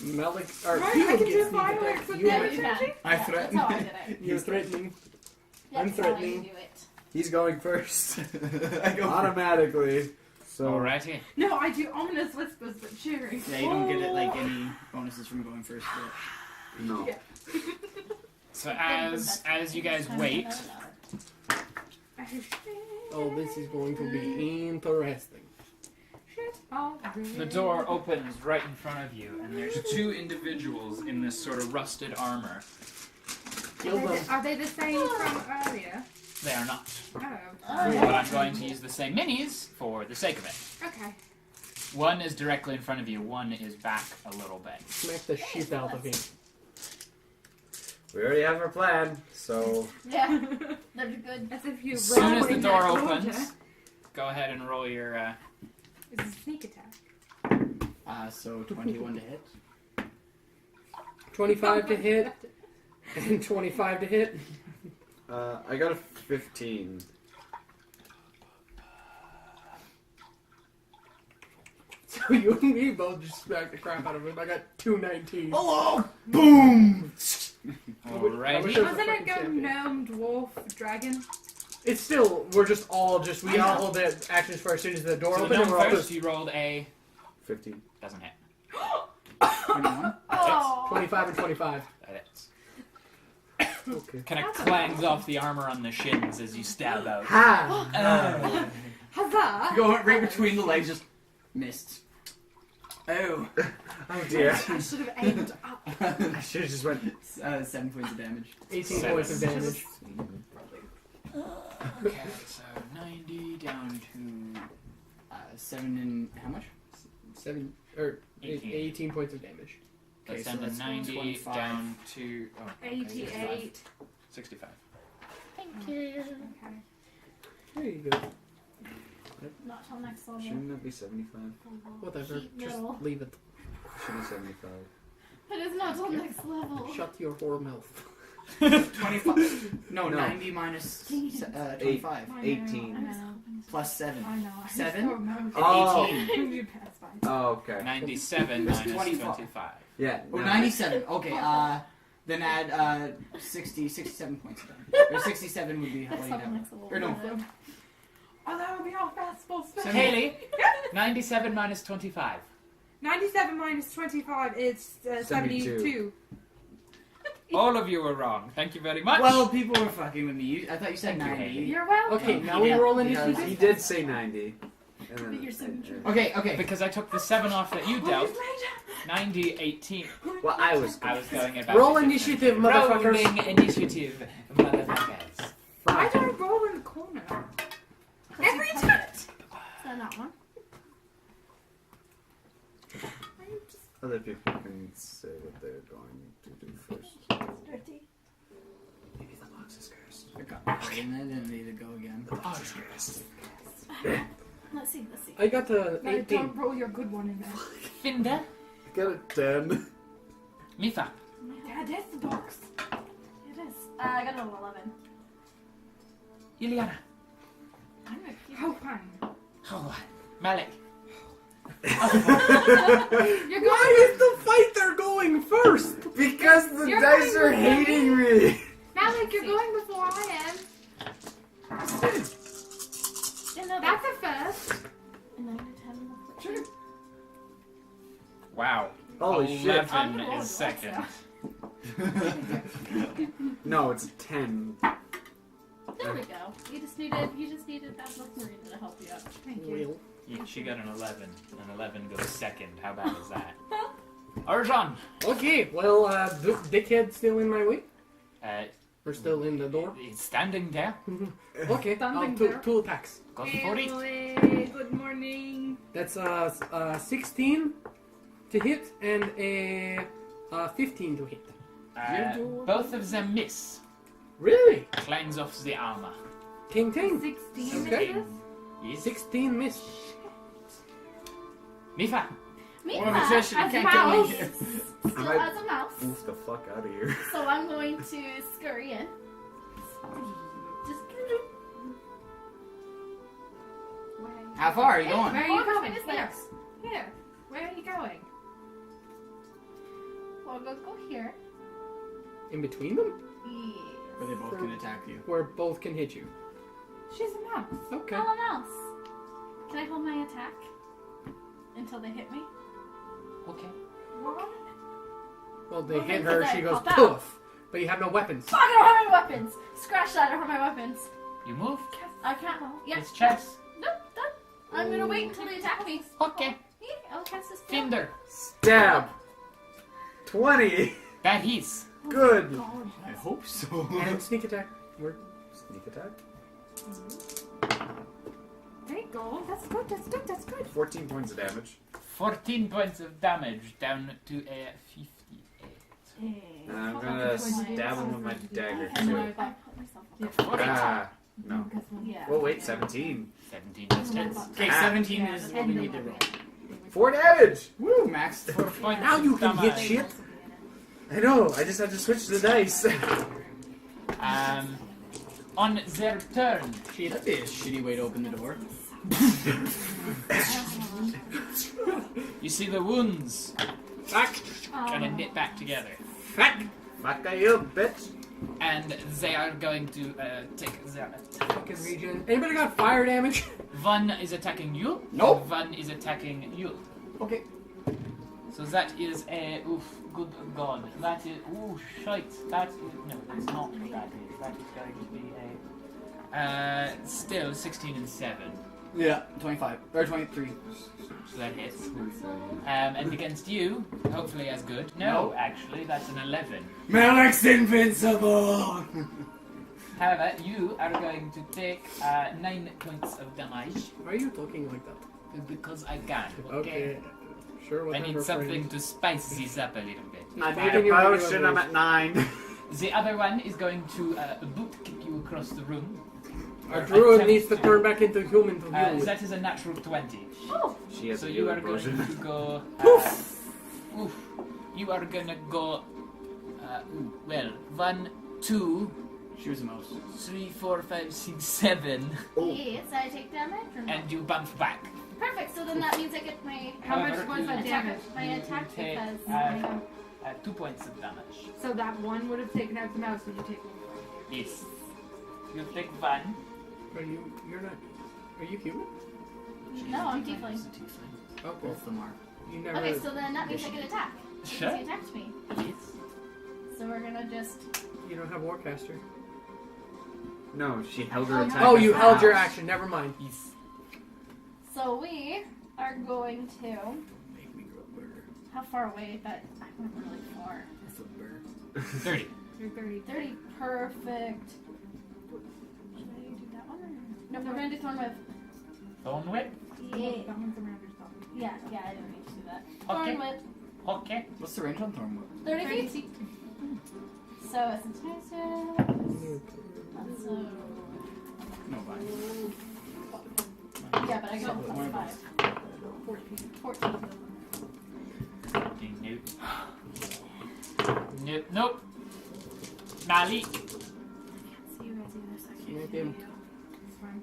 Malik, or Right, people I can get do sneak fireworks attack. with You Yeah, might- you can. I Yeah, threaten. That's how I did it. You're threatening. Yeah, I'm that's how you threatening. do it. He's going first. I go. Automatically. So. Alrighty. No, I do ominous whispers but cheering. Yeah, you don't get like any bonuses from going first. But... No. Yeah. So as you guys wait, Oh, this is going to be interesting. the door opens right in front of you, and there's 2 individuals in this sort of rusted armor. Kill them. Are they the same from earlier? They are not. Oh. But I'm going to use the same minis for the sake of it. Okay. One is directly in front of you, one is back a little bit. Smack the shit out of him. We already have our plan. So. Yeah, that'd be good. As if you As soon as the roll door in that opens, order. go ahead and roll your. It's a sneak attack. So 21 to hit. 25 to hit, and 25 to hit. I got a 15. So you and me both just smacked the crap out of him. I got 2 19s. Hello! Boom! Alrighty. Sure. Wasn't it go Champion. gnome, dwarf, dragon? It's still, we're just all we I all know. hold the actions for as soon as the door So opens, and no, we're all first just you rolled a 15. doesn't hit. 21. Oh. 25 and 25. That hits. Okay. Kind of clangs off the armor on the shins as you stab out. Ha! Huzzah! Go right between the legs, just missed. Oh. Oh dear. I should have aimed up. I should have just went. 7 points of damage. 18 Seven. points of damage. Okay, so 90 down to 7 and how much? 7 or 18. 18 points of damage. Okay, Let's so send that's a 90 25. down to 88. 65. Thank you. Okay. There you go. Not till next level. Shouldn't that be 75? Whatever. Keep Just middle. leave it. Should be 75. It is not till next level. Shut your whore mouth. 25. No, No. 90 minus 25. I 18. know. Plus 7. I know. I 7? just don't know. Oh. 18. You passed by. Oh, okay. 97 It's minus 25. 25. Yeah. Oh, no. 97. Okay, then add 67 points of damage. Or 67 would be how Next you level, have. next level. Or no. Oh, that would be how fast supposed to be. Haley, 97 minus 25. 97 minus 25 is 72. All of you were wrong. Thank you very much. Well, people were fucking with me. I thought you said Thank you, 90. Haley. You're welcome. Okay, now we roll initiative. He did say 90. And then, Your signature. Okay. because I took the 7 off that you dealt, 90, 18. Well, I was. I was going about Roll it initiative, differently. motherfuckers. Rolling initiative, motherfuckers. Why do I roll in the corner? Every time! Is that not one? Other people can say what they're going to do first. Dirty. Maybe the box is cursed. I got and then didn't need to go again. The box is cursed. Let's see, let's see. I got the No, 18. don't roll your good one in there. Finder, I got a 10. Mitha. Yeah, that's the box. It is. I got an 11. Iliana. I'm gonna keep How fun. Oh, Malik. You're going Why is the fight they're going first? Because the You're dice going are with hating me. Malik, you're going before I am. another. That's a first. 9 to 10. Sure. Wow. Holy shit. 11 I'm gonna roll is second. No, it's a 10. There we go. You just needed that little Marina to help you out. Thank you. Real. She got an 11. An 11 goes second. How bad is that? Arjan! Okay, well, dickhead still in my way? Or still in the door? It's standing there. Okay, Standing two, there. 2 attacks. Go for it. Hey, good morning. That's 16 to hit and a 15 to hit. Both of them miss. Really? Clangs off the armor. Ting ting. 16 Okay. misses? Yes. 16 miss. Mifa. Me, Well, Patricia, you as a can't kill me. mouse, still as a mouse. Move the fuck out of here. So I'm going to scurry in. Just How far are you Where going? are you Oh, going? this Here. next. Here. Where are you going? Well, go here. In between them? Yes. Where they both can attack you. Where both can hit you. She's a mouse. Okay. I'm a mouse. Can I hold my attack until they hit me? Okay. What? Well, they Well, hit then her, I she goes pop out. poof. But you have no weapons. Fuck! I don't have my weapons. Scratch that! I don't have my weapons. You move. I can't. Yeah. It's chess. Nope. Done. I'm gonna wait until they attack me. Okay. Yeah, I'll cast this. Finder. Stab. 20. That hits. Good. God. I hope so. And sneak attack. Sneak attack. There you go. That's good. That's good. That's good. 14 points of damage. 14 points of damage down to a 58. And I'm gonna stab him with my dagger And then too. I put myself up. Ah, no. Yeah. Oh wait, 17. 17 just hits. Okay, 17 is what we need to roll. 4 damage. Woo, max. 4 points Now you of can hit damage. shit. I know. I just had to switch the dice. On their turn, Gee, that'd be a shitty way to open the door. you see the wounds Fuck. kind of knit back together. Fuck. Fuck you, bitch. And they are going to take their attack. Fucking region. Anybody got fire damage? One is attacking you. Nope. One is attacking you. Okay. So that is a good god. That is shite. That is no, that's not what that is. That is going to be a still 16 and 7. Yeah, 25. Or 23. So that hits. And against you, hopefully as good. No, actually, that's an 11. Malik's invincible! However, you are going to take 9 points of damage Why are you talking like that? because I can. Okay. Sure, I whatever. need something friend. to spice this up a little bit. I Fucking need a your regular potion. I'm voice. at 9. The other one is going to boot kick you across the room. Our Or druid attempt needs to turn back into human to heal with. That is a natural 20. Oh, She has So a you are healing going potion. to go. Oof. You are gonna go. Well, 1, 2, She was the most. 3, 4, 5, 6, 7, Oh. yes, I take damage. Or no? and you bump back. Perfect. So then that means I get my How much However, was you that attack. damage? My attack take, because 2 points of damage. So that one would have taken out the mouse. Would you take one? Yes. You take 1. You're not. Are you human? no, I'm tiefling. Oh, Both of them are. you never. Okay, so then that means I can attack. Because Sure. he attacked me. Yes. So we're gonna just. You don't have Warcaster. No, she held her Oh, attack. Oh, as you the held your mouse. action. Never mind. Yes. So we are going to. Make me grow a burger. How far away? That I went really far. That's a burger. 30. You're 30. 30. Perfect. Should I do that one? Or... No, we're gonna do Thorn Whip. Thorn whip. Yeah. That one's around your stop. Yeah, I don't need to do that. Okay. Thorn Whip. Okay. What's the range on Thorn Whip? 30 feet. So it's intensive. So. No, fine. Yeah, but I got One plus of 5. 14. Nope. Nope. Nope. Mali. See you guys either second. Smack him. It's fine.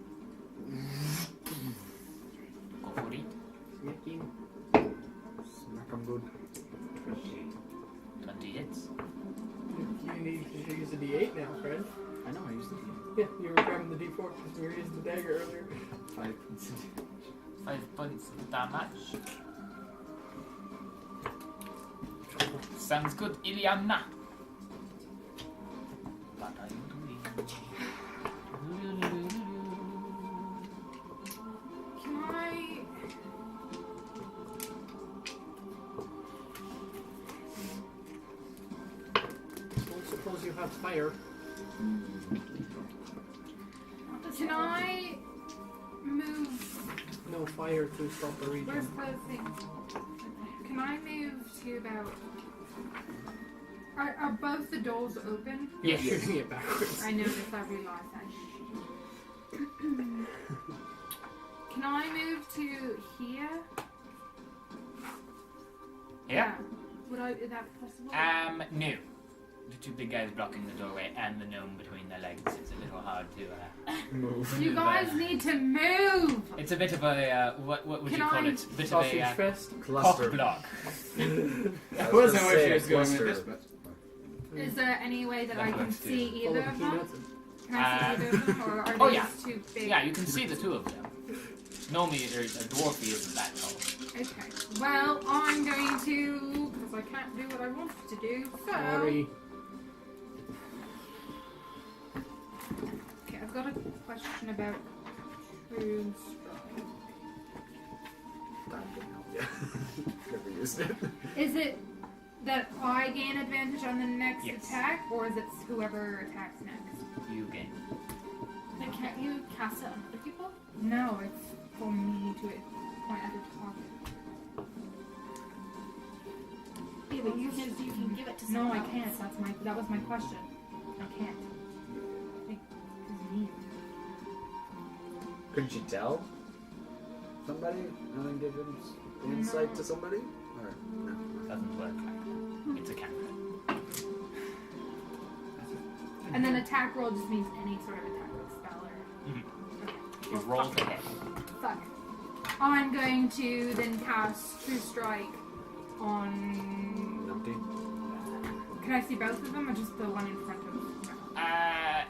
Go for it. Smack him. Smack 'em good. 20 hits. You need to use a D8 now, friend. I know, I used to Yeah, you were grabbing the D4 because we were using the dagger earlier. 5. 5 points of damage. Sounds good, Iliana. What are you doing? Can I you have fire. Can I move? No fire to stop the region. Where's the thing? Can I move to about? Are both the doors open? You're Yes. shooting it backwards. I noticed. I realized that. Can I move to here? Yeah. Would I? Is that possible? No. The two big guys blocking the doorway and the gnome between their legs. It's a little hard to Move. You guys need to move. It's a bit of a what would Can you call I- it? Bit Sausage of a fest. cock Cluster. block. That wasn't gonna where say she was going with cluster. this, but Is there any way that I can Works too. see All either of of the them? peanuts. Can I see either of them, or are Oh, these yeah. too big? Yeah, you can see the two of them. Normally, a dwarfy isn't that tall. Okay. Well, I'm going to, because I can't do what I wanted to do. So. Sorry. Okay, I've got a question about True Strike. Yeah. Never used it. Is it that I gain advantage on the next Yes. attack, or is it whoever attacks next? You gain. But can't you cast it on other people? No, it's for me to point at the target. Yeah, but you can give it to No, someone I else. can't. That was my question. I can't. It's mean. Couldn't you tell somebody and then give him insight to somebody? Or no? Doesn't work like that. It's a cantrip. And then attack roll just means any sort of attack, like spell or. You roll to hit. Fuck. I'm going to then cast True Strike on. Numpty. Can I see both of them, or just the one in front of me?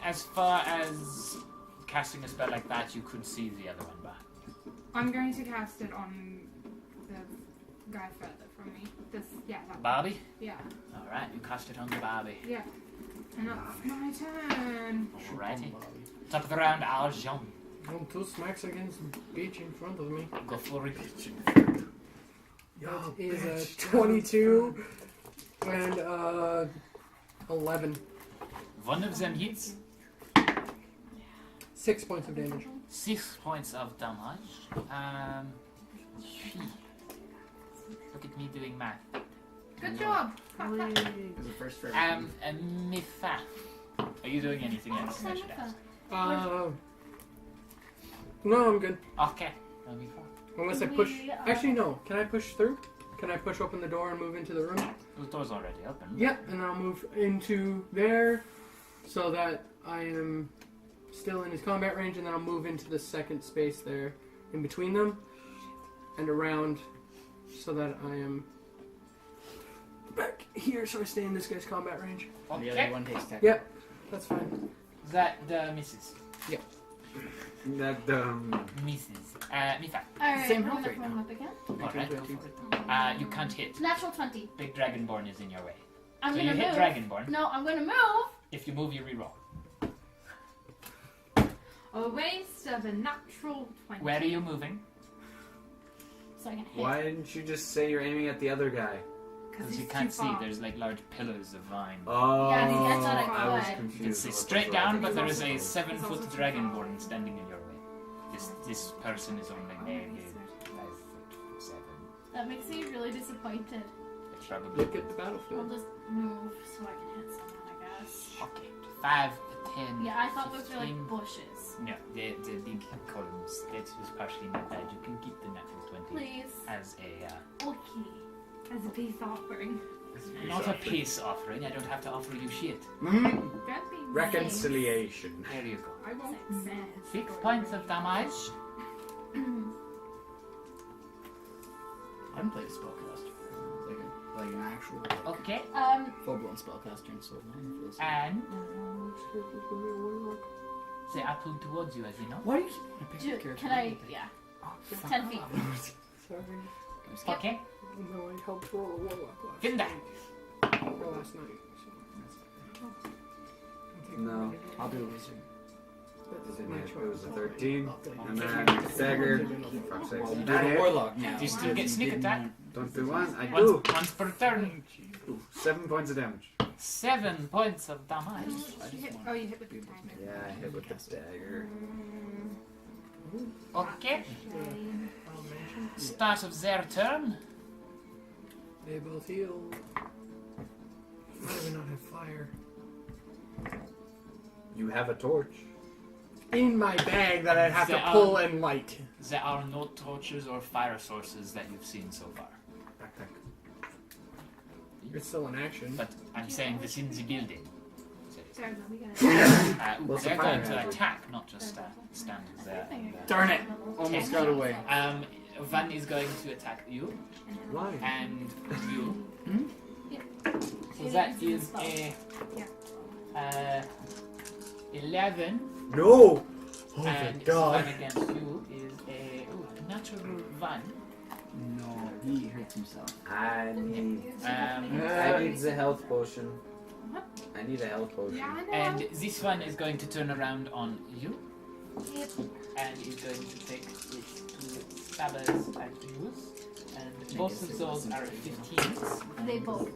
As far as casting a spell like that, you could see the other one behind you. I'm going to cast it on the guy further from me. This, yeah, that one. Barbie? Yeah, Alright, you cast it on the Barbie. yeah. And that's my turn. Alrighty. Top of the round, Arjun. Oh, 2 smacks against the bitch in front of me. Go for it. That is a 22 and 11. One of them hits. 6 points of damage. 6 points of damage. Look at me doing math. Good job. it was the first for Mifa. Are you doing anything else? I should ask. No, I'm good. Okay. Mifa. Unless I push. Actually, no. Can I push through? Can I push open the door and move into the room? The door's already open. Yep, and I'll move into there so that I am still in his combat range, and then I'll move into the second space there in between them and around so that I am back here so I stay in this guy's combat range. the other Okay. one takes tech. Yep, that's fine. That misses. That Misses. Mifa. Alright, Same I'm health gonna rate phone now. up again. Alright, go for it. You can't hit. Natural 20. Big Dragonborn is in your way. I'm So gonna you hit move. Dragonborn. No, I'm gonna move. If you move, you reroll. A waste of a natural 20. Where are you moving? So I can hit. why didn't you just say you're aiming at the other guy? Because he's you can't too see. far. There's like large pillars of vine. Oh, Yeah, I thought I I was could. confused. You can see about the straight down, but there is a dragon. 7-foot Dragonborn standing in your way. This person is only maybe 5'7". That makes me really disappointed. It's probably Look at the I'll battlefield. just move so I can hit someone, I guess. okay. 5 to 10. Yeah, I thought those were 15. like bushes. No, the big columns. That was partially my bad. You can keep the natural 20 Please. as a Okay. As a peace offering. not a peace offering. I don't have to offer you shit. Mm-hmm. Don't be Reconciliation. There you go. I won't 6. mess. 6 points of damage. I haven't played a spellcaster. Like an actual Okay, full-blown spellcaster in so long. It feels and say I pull towards you, as you know. Why do you keep wanting to pick your character? Can I? Yeah. Oh, It's fuck 10 feet. off. Sorry. Okay, No, I helped roll a warlock last Finda. night. Or last night. So. No. I'll do a wizard. That's It my was a choice. 13, I'll take and it. then dagger. Fuck's sake. Well, we'll do That the hit. warlock now. Do you still get sneak attack? Don't do one. I Once, do. once per turn. Ooh, 7 points of damage. 7 points of damage. You hit with the dagger. Yeah, I hit with the dagger. Okay. Shame. Start of their turn. They both heal. Why do we not have fire? You have a torch. In my bag that I'd have to The, pull and light. There are no torches or fire sources that you've seen so far. Backpack. It's still in action. But I'm saying within the building. Sorry, let me get it. What's the They're fire going to hazard? attack, not just stand there. Darn it! Almost got away. Van is going to attack you, Why? and you. Hmm? So that is a 11, No! Oh my and the god. one against you is a natural 1. No, he hurts himself. I need the health potion. What? I need a health potion. Yeah, I know. And this one is going to turn around on you, Yep. and is going to take its 2 stabbers at you. And both of those are 15s. They both.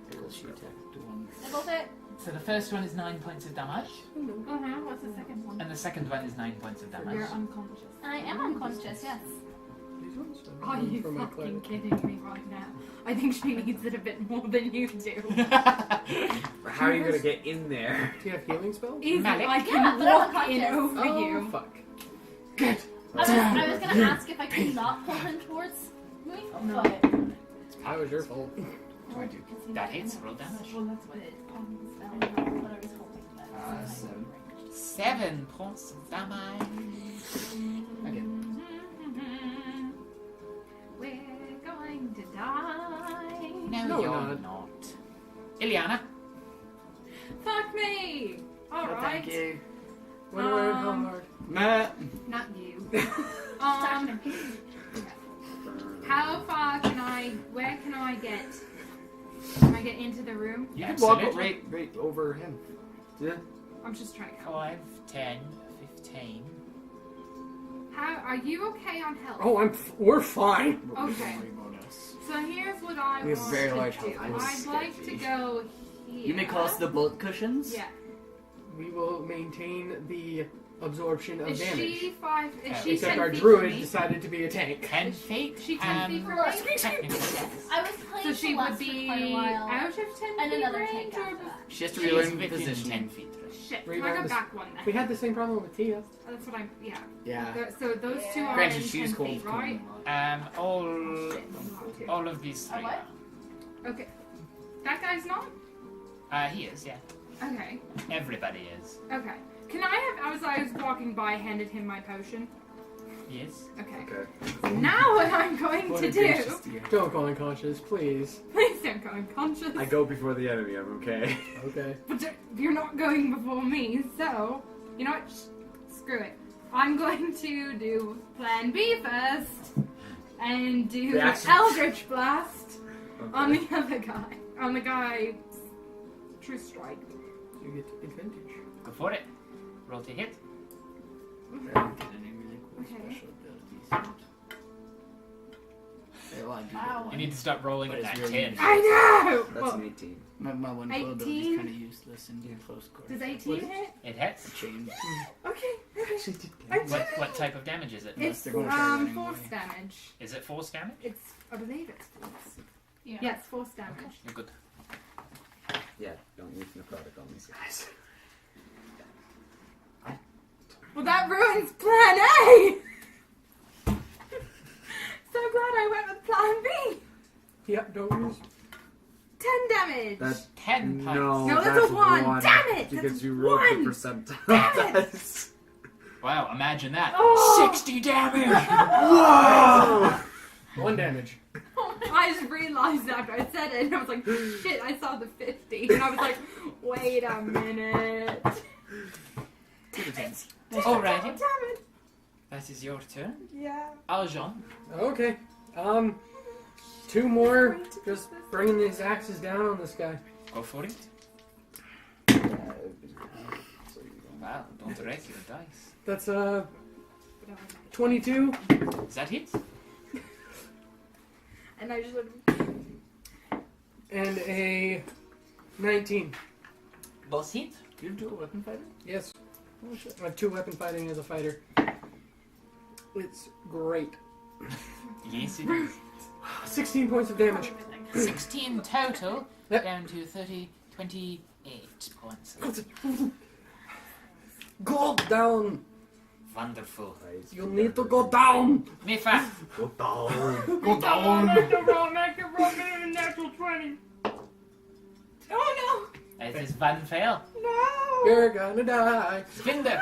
Because she attacked the one. They both hit. So the first one is 9 points of damage, What's the second one? and the second one is 9 points of damage. You're unconscious. I am unconscious, yes. These ones Are you for my fucking credit. kidding me right now? I think she needs it a bit more than you do. How are you gonna get in there? Do you have healing spells? Easy, Malik? I Yeah, can but I'm walk in unconscious. over Oh, you. fuck. I was gonna ask if I could not pull him towards me, No. but That was your fault. 22. That hits, roll damage. Well, that's what it is. what I was hoping that. 7. 7 points of damage. Again. We're going to die. No, No, you're we're not. Iliana. Fuck me! No, Alright. thank you. Wonder how hard. Nah. Not you. How far can where can I get? Can I get into the room? You can walk Absolutely. right over him. Yeah. I'm just trying to count. 5, 10, 15. How, are you okay on health? Oh, we're fine. Okay. Don't worry about us. So here's what I We have want very to large do. health. I'd like to go here. You may call us the bullet cushions. Yeah. We will maintain the absorption of Is damage. she 5? Is she Except 10 our feet druid from me? decided to be a tank. 10 feet? She 10 feet from me? Technically, yes. I was playing So she would Celeste for be quite a while, out of 10 and feet another range tank or after that. She has to She's relearn within position. 10 feet. shit? Can I go Regardless. back one We then? had the same problem with Tia. That's what I'm. Yeah. Yeah. So those two are Granted, in she's 10 cold. feet, right? All of these 3 what? are. Okay. That guy's not. He is, yeah. Okay. Everybody is. Okay. Can I have? I was walking by, handed him my potion. Yes. Okay. Okay. Now what I'm going What to a do? gracious dear. Don't go unconscious, please. Please don't go unconscious. I go before the enemy, I'm okay. Okay. But you're not going before me, so you know what? Screw it. I'm going to do Plan B first, and do Reaction. Eldritch Blast on Okay. the other guy. On the guy. True Strike. You get advantage. Go for it. Roll to hit. Okay. Wow. You need to start rolling But at it's that really 10. I know. That's Well, an 18. My one ability 18? is kind of useless in close quarters. does 18 hit? It hits. Chain. Okay. She did I did What it. type of damage is it? Unless It's they're gonna try running force away. damage. Is it force damage? It's I believe it's force. Yeah. Yes, force Okay, damage. you're good. Yeah, don't use necrotic on these guys. Well, that ruins Plan A. So glad I went with Plan B. Yep, don't use. 10 damage. That's 10 points. No, that's a one. Damn it, Because that's you rolled one. the percentile Damn it. dice. Wow, imagine that. Oh. 60 damage! Whoa! 1 damage. I just realized after I said it, and I was like, shit, I saw the 50. And I was like, wait a minute. Alrighty. Damn it. That is your turn. Yeah. Aljon. Okay. 2 more. Just bringing these axes down on this guy. Go for it. Wow, don't wreck your dice. That's 22. Is that hit? And I just went, and a 19. Both hit. You do a weapon fighter? Yes. I have 2 weapon fighting as a fighter. It's great. Yes, it is. 16 points of damage. 16 total, Yep. down to 28 points. Go down. Wonderful. You need to go down. Mifa, Go down. Go down! Make the roll better than natural 20. Oh it is one fail. no! You're gonna die. Spinder,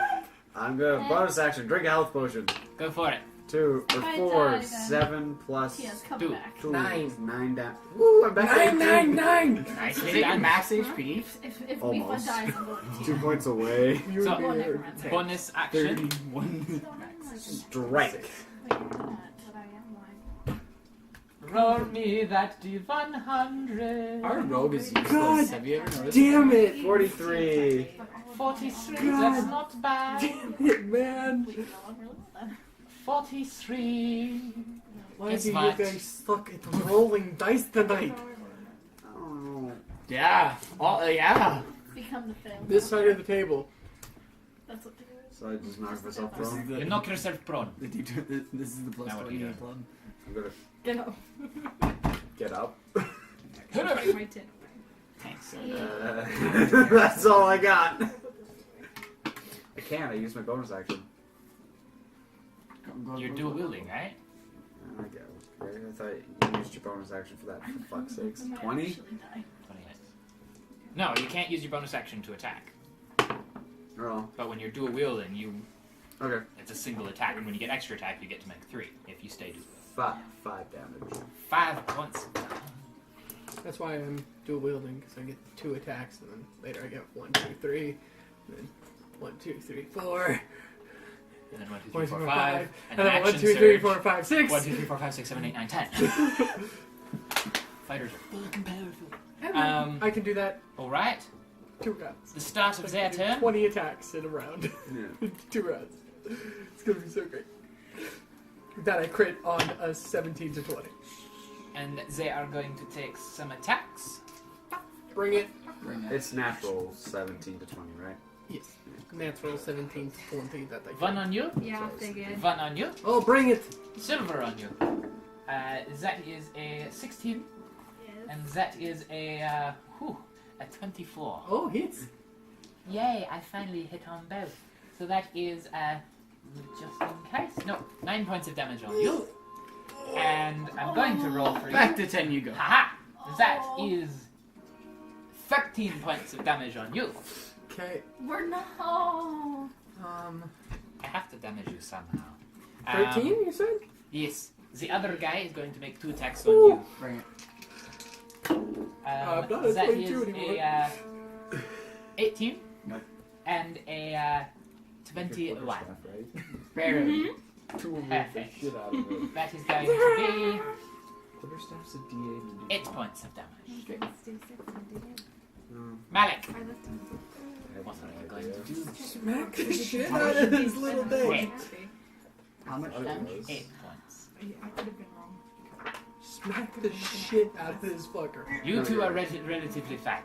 I'm gonna bonus action. Drink a health potion. go for it. 2 or I 4. die then. 7 plus Yes, come Two. back. 2. 9. 9 down. Woo! I'm back at 18. 9. Nicely Is it your done. max HP? If Almost. Mifa dies, I'm going to 2 points away. You're So- dead. necromancer. Bonus action. 31. Strike. Wait, you're not, but I am lying. Roll me that D100. Our rogue is useless. God Have you ever noticed? Damn it. 43. 43, God. that's not bad. Damn it, man. Wait, no, I'm really well then. 43. Why Guess do you what? guys suck at rolling dice tonight? Oh. Yeah. Yeah. Become the fail. This side of the table. That's what they do. So I just knocked myself This is prone. the, You knock yourself prone. the D2, this is the plus Now what do you 28 do? club. I'm gonna Get up. get up. Break my tip. Thanks. That's all I got. I can't. I used my bonus action. You're dual wielding, right? I guess. I thought you used your bonus action for that. For fuck's sakes. I might 20? actually die. 28. No, you can't use your bonus action to attack. Oh. But when you're dual wielding, Okay. it's a single attack, and when you get extra attack, you get to make 3 if you stay dual. 5 damage. 5 points. That's why I'm dual wielding, because I get 2 attacks, and then later I get 1, 2, 3, and then 1, 2, 3, 4, And then 1, 2, 3, 1, 2, 4, 4, 5. 5, And and then then 1, action 2, 3, surge. 4, 5, 6. 1, 2, 3, 4, 5, 6, 7, 8, 9, 10. Fighters are fucking powerful. And then Um, I can do that Alright, 2 rounds. the start of I their can do turn. 20 attacks in a round. Yeah. 2 rounds. It's gonna be so great. That I crit on a 17 to 20. And they are going to take some attacks. Bring it. Bring it. It's natural 17 to 20, right? Yes. Natural 17 to 20 that I crit. One on you, Yeah, figured. one on you, Oh, bring it. silver on you. That is a 16, Yes. and that is a 24. Oh, hits. Yay, I finally hit on both. So that is, just in case, no, 9 points of damage on you. And I'm going to roll for you. Back to 10 you go. Haha! That is 13 points of damage on you. Okay. We're not. I have to damage you somehow. 13, you said? Yes. The other guy is going to make 2 attacks on you. Bring it. I'm not at That 22 is anymore. a 18 Nope. and a 21. Right? Barely. Two of Perfect. the shit out of it. That is going to Quarterstaff's a D8 and be 8 points of damage. Let's do 6 and do it. No, Malik, Or let's do I have what no are you going idea. to do? Smack the shit out of this little thing. Wait. How much damage? 8 points. I could have been wrong. Smack the shit out of this fucker. You two are relatively fine.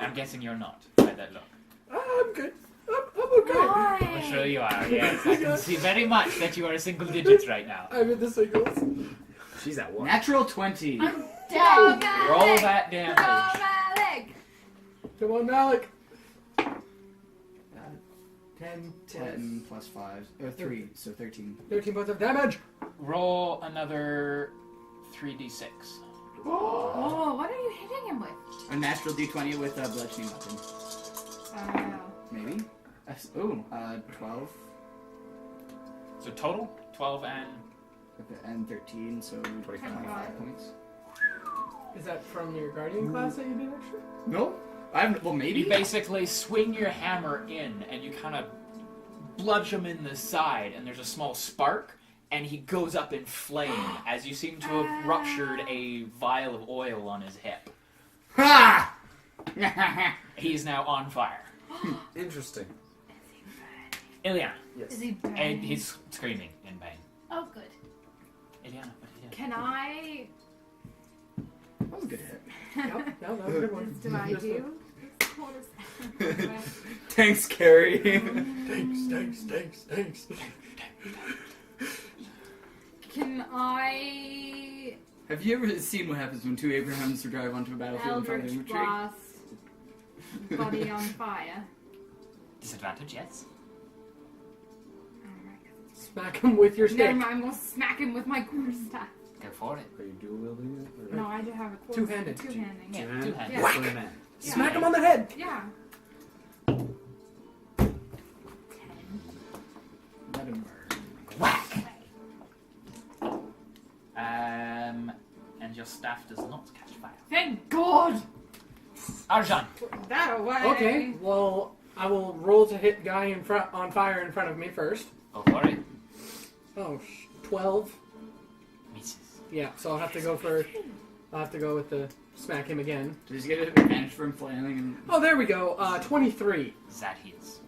I'm guessing you're not, by that look. I'm good. I'm okay. I'm sure you are, yes. I can see very much that you are single digits right now. I'm in the singles. She's at 1. Natural 20. I'm dead. Roll that damage. Dramatic! Come on, Malik. 10, 10 plus 5. 3, so 13. 13 points of damage. Roll another 3d6. Oh, what are you hitting him with? A natural d20 with a bludgeoning weapon. Oh. Maybe? 12. So total, 12 and... Okay, and 13, so 25 points. Is that from your guardian class that you did extra? No? Well, maybe? You basically swing your hammer in and you kind of bludge him in the side and there's a small spark and he goes up in flame as you seem to have ruptured a vial of oil on his hip. Ha! He's now on fire. Interesting. Ileana, Yes. Is he burning? and he's screaming in pain. Oh, good. Ileana, what are you doing? Can I... That was a good hit. Yep, that was a good one. Do I do? Thanks, Carrie. Thanks. Can I Have you ever seen what happens when two Abrahams drive onto a battlefield and find a new Eldritch tree? Blast body on fire? Disadvantage, yes. Alright. Smack him with your stick. Never mind, I'm gonna smack him with my quarterstaff. Go for it. Are you dual wielding it? No, I do have a quarter. Two-handed. Two-handing. Yeah, Two-hand? two-handed. Yeah. Whack. Man. Yeah. Smack him on the head. Yeah. 10. Let him burn. Whack! And your staff does not catch fire. Thank God! Arjan, Put that away. Okay, well, I will roll to hit guy in front on fire in front of me first. go for it. Oh, 12. Misses. Yeah, so I'll have to go with the smack him again. Does he get an advantage from flailing and Oh, there we go. 23. That hits.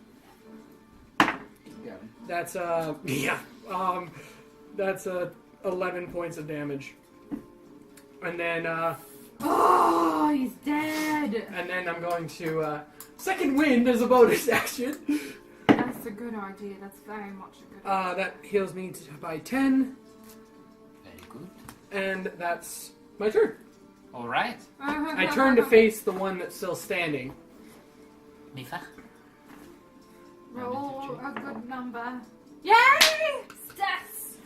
got him? That's yeah. That's 11 points of damage. And then Oh, he's dead. I'm going to second wind as a bonus action. That's a good idea. That's very much a good idea. That heals me by 10, Very good. and that's my turn. Alright. I turn to face the one that's still standing. Nifa. Roll a good number. Yay! Stats!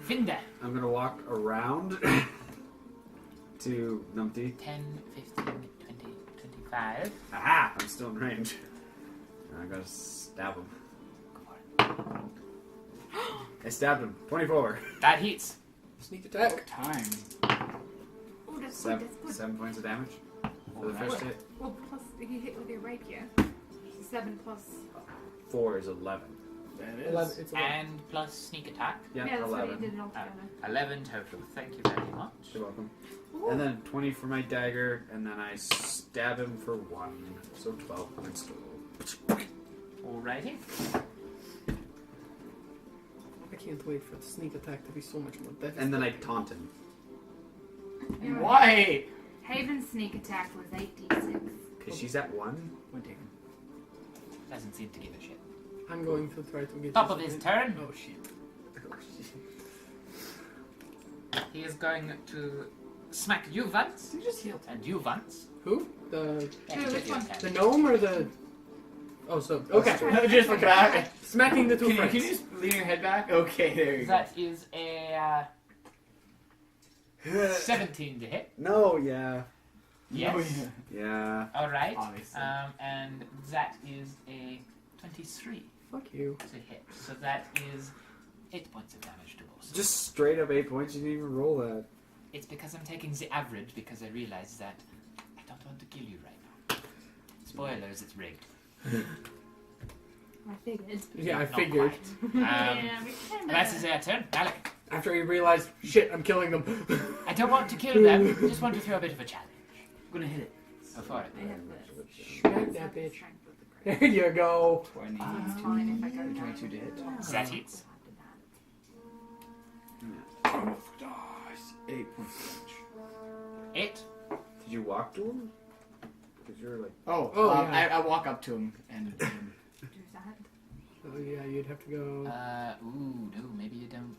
Vinda. I'm gonna walk around to Numpty. 10, 15, 20, 25. Aha! I'm still in range. And I'm gonna stab him. Go for it. I stabbed him. 24. That hits. Sneak attack. Time. Oh, that's good. That's good. 7 points of damage for the Alright. first hit. Well, plus you hit with your rapier. 7 plus. 4 is 11. That 11, is. it's 11. And plus sneak attack. Yeah, that's 11. what you did it all together. 11 total. Thank you very much. You're welcome. Ooh. And then 20 for my dagger, and then I stab him for 1. So 12 points total. Alrighty. I can't wait for the sneak attack to be so much more deadly. And then I taunt him. Yeah. Why? Haven's sneak attack was 8d6. Because she's at 1. One take. Doesn't seem to give a shit. I'm going to try to get Top this of his in. turn. Oh shit. He is going to smack you once. You just healed. And you once. Who? The which one? the gnome or the? Oh, so okay. No, just Okay. back. Smacking the two Can you friends. just lean your head back? Okay, there you go. That is a 17 to hit. No, yeah. Yes. Oh, yeah. Yeah. Alright. Obviously. And that is a 23 Fuck you. to hit. So that is 8 points of damage to both. Just straight up 8 points, you didn't even roll that. It's because I'm taking the average because I realize that I don't want to kill you right now. Spoilers, it's rigged. I figured. Yeah, I Not figured. quite. Yeah, we And that's their turn. Alec. After he realized, shit, I'm killing them. I don't want to kill them, just want to throw a bit of a challenge. I'm gonna hit it. Go for it. I have this. Smack that bitch. There you go. 20. It's fine if I go down. 22 to hit. That hits. 8 points of damage. 8. Did you walk to him? Because you're like... Oh, Oh, yeah. I walk up to him and Do that. Oh yeah, you'd have to go. Ooh, no, maybe you don't.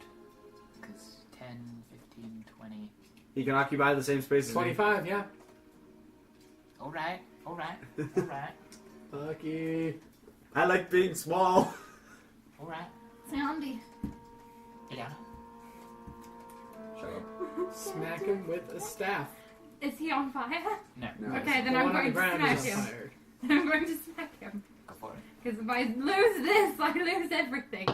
Because 10, 15, 20. He can occupy the same space as me. 25, yeah. Alright. Lucky. I like being small. Alright. Soundy. Ileana. Shut up. Smack him with a staff. Is he on fire? No. No. Okay, then The I'm one on the going to ground smack is him. on fire. I'm going to smack him. Go for it. Because if I lose this, I lose everything.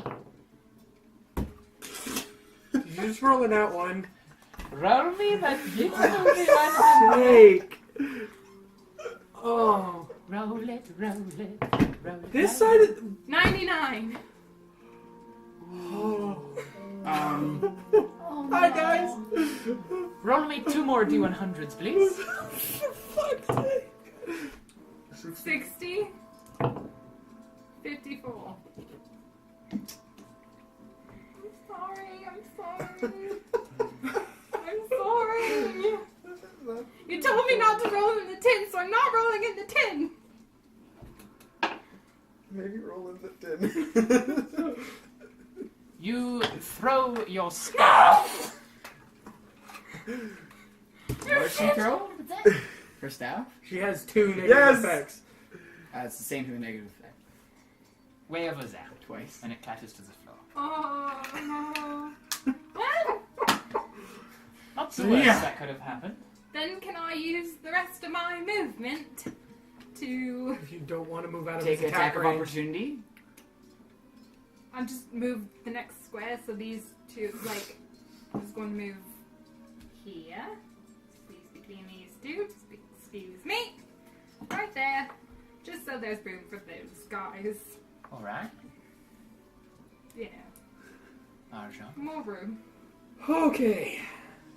Did you just roll an out one? Roll me that beautifully 100. Snake! Oh. Roll it. This side of... 99. Oh. Oh, Hi, no. guys! Roll me 2 more D100s, please. Fuck's sake. 60. 54. I'm sorry. I'm sorry. You throw your staff. What does she throw? That's it. Her staff? She has 2 negative Yes! effects. It's the same thing with negative effect. Way over there. Twice. And it clatters to the floor. Oh no. Not the worst Yeah. that could have happened. Then can I use the rest of my movement to? If you don't want to move out of Take his attack attack of range. opportunity. I'll just move the next square. So these two, like, I'm just going to move here. Squeeze between these two. Excuse me. Right there. Just so there's room for those guys. Alright. Yeah. Arjan. More room. Okay.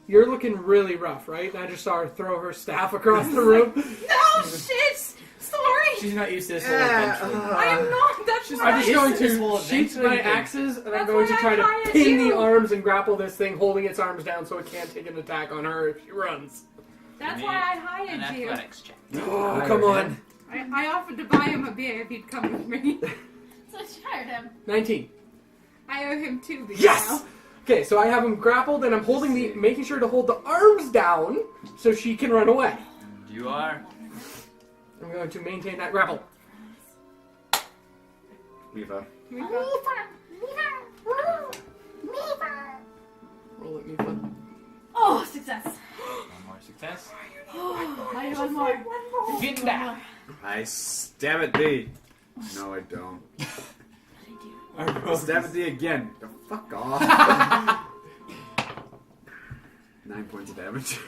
You're looking really rough, right? And I just saw her throw her staff across the room. No shit! Sorry! She's not used to this whole Yeah, adventure. I am not. That's She's why I'm just It's going this to whole sheath adventure my thing. axes, and I'm That's going to what try I to hired pin you. the arms and grapple this thing, holding its arms down so it can't take an attack on her if she runs. That's Need why I An hired you. athletics check. Oh, come on. I offered to buy him a beer if he'd come with me. So she hired him. 19. I owe him 2 beers Yes! now. Okay, so I have him grappled, and I'm making sure to hold the arms down so she can run away. You are. I'm going to maintain that grapple. Mifa. Roll at me, fun. Oh, success. One more success. Oh, I need one more. Vinda. I stab at thee. No, I don't. I I rolled stab at thee again. The fuck off. 9 points of damage.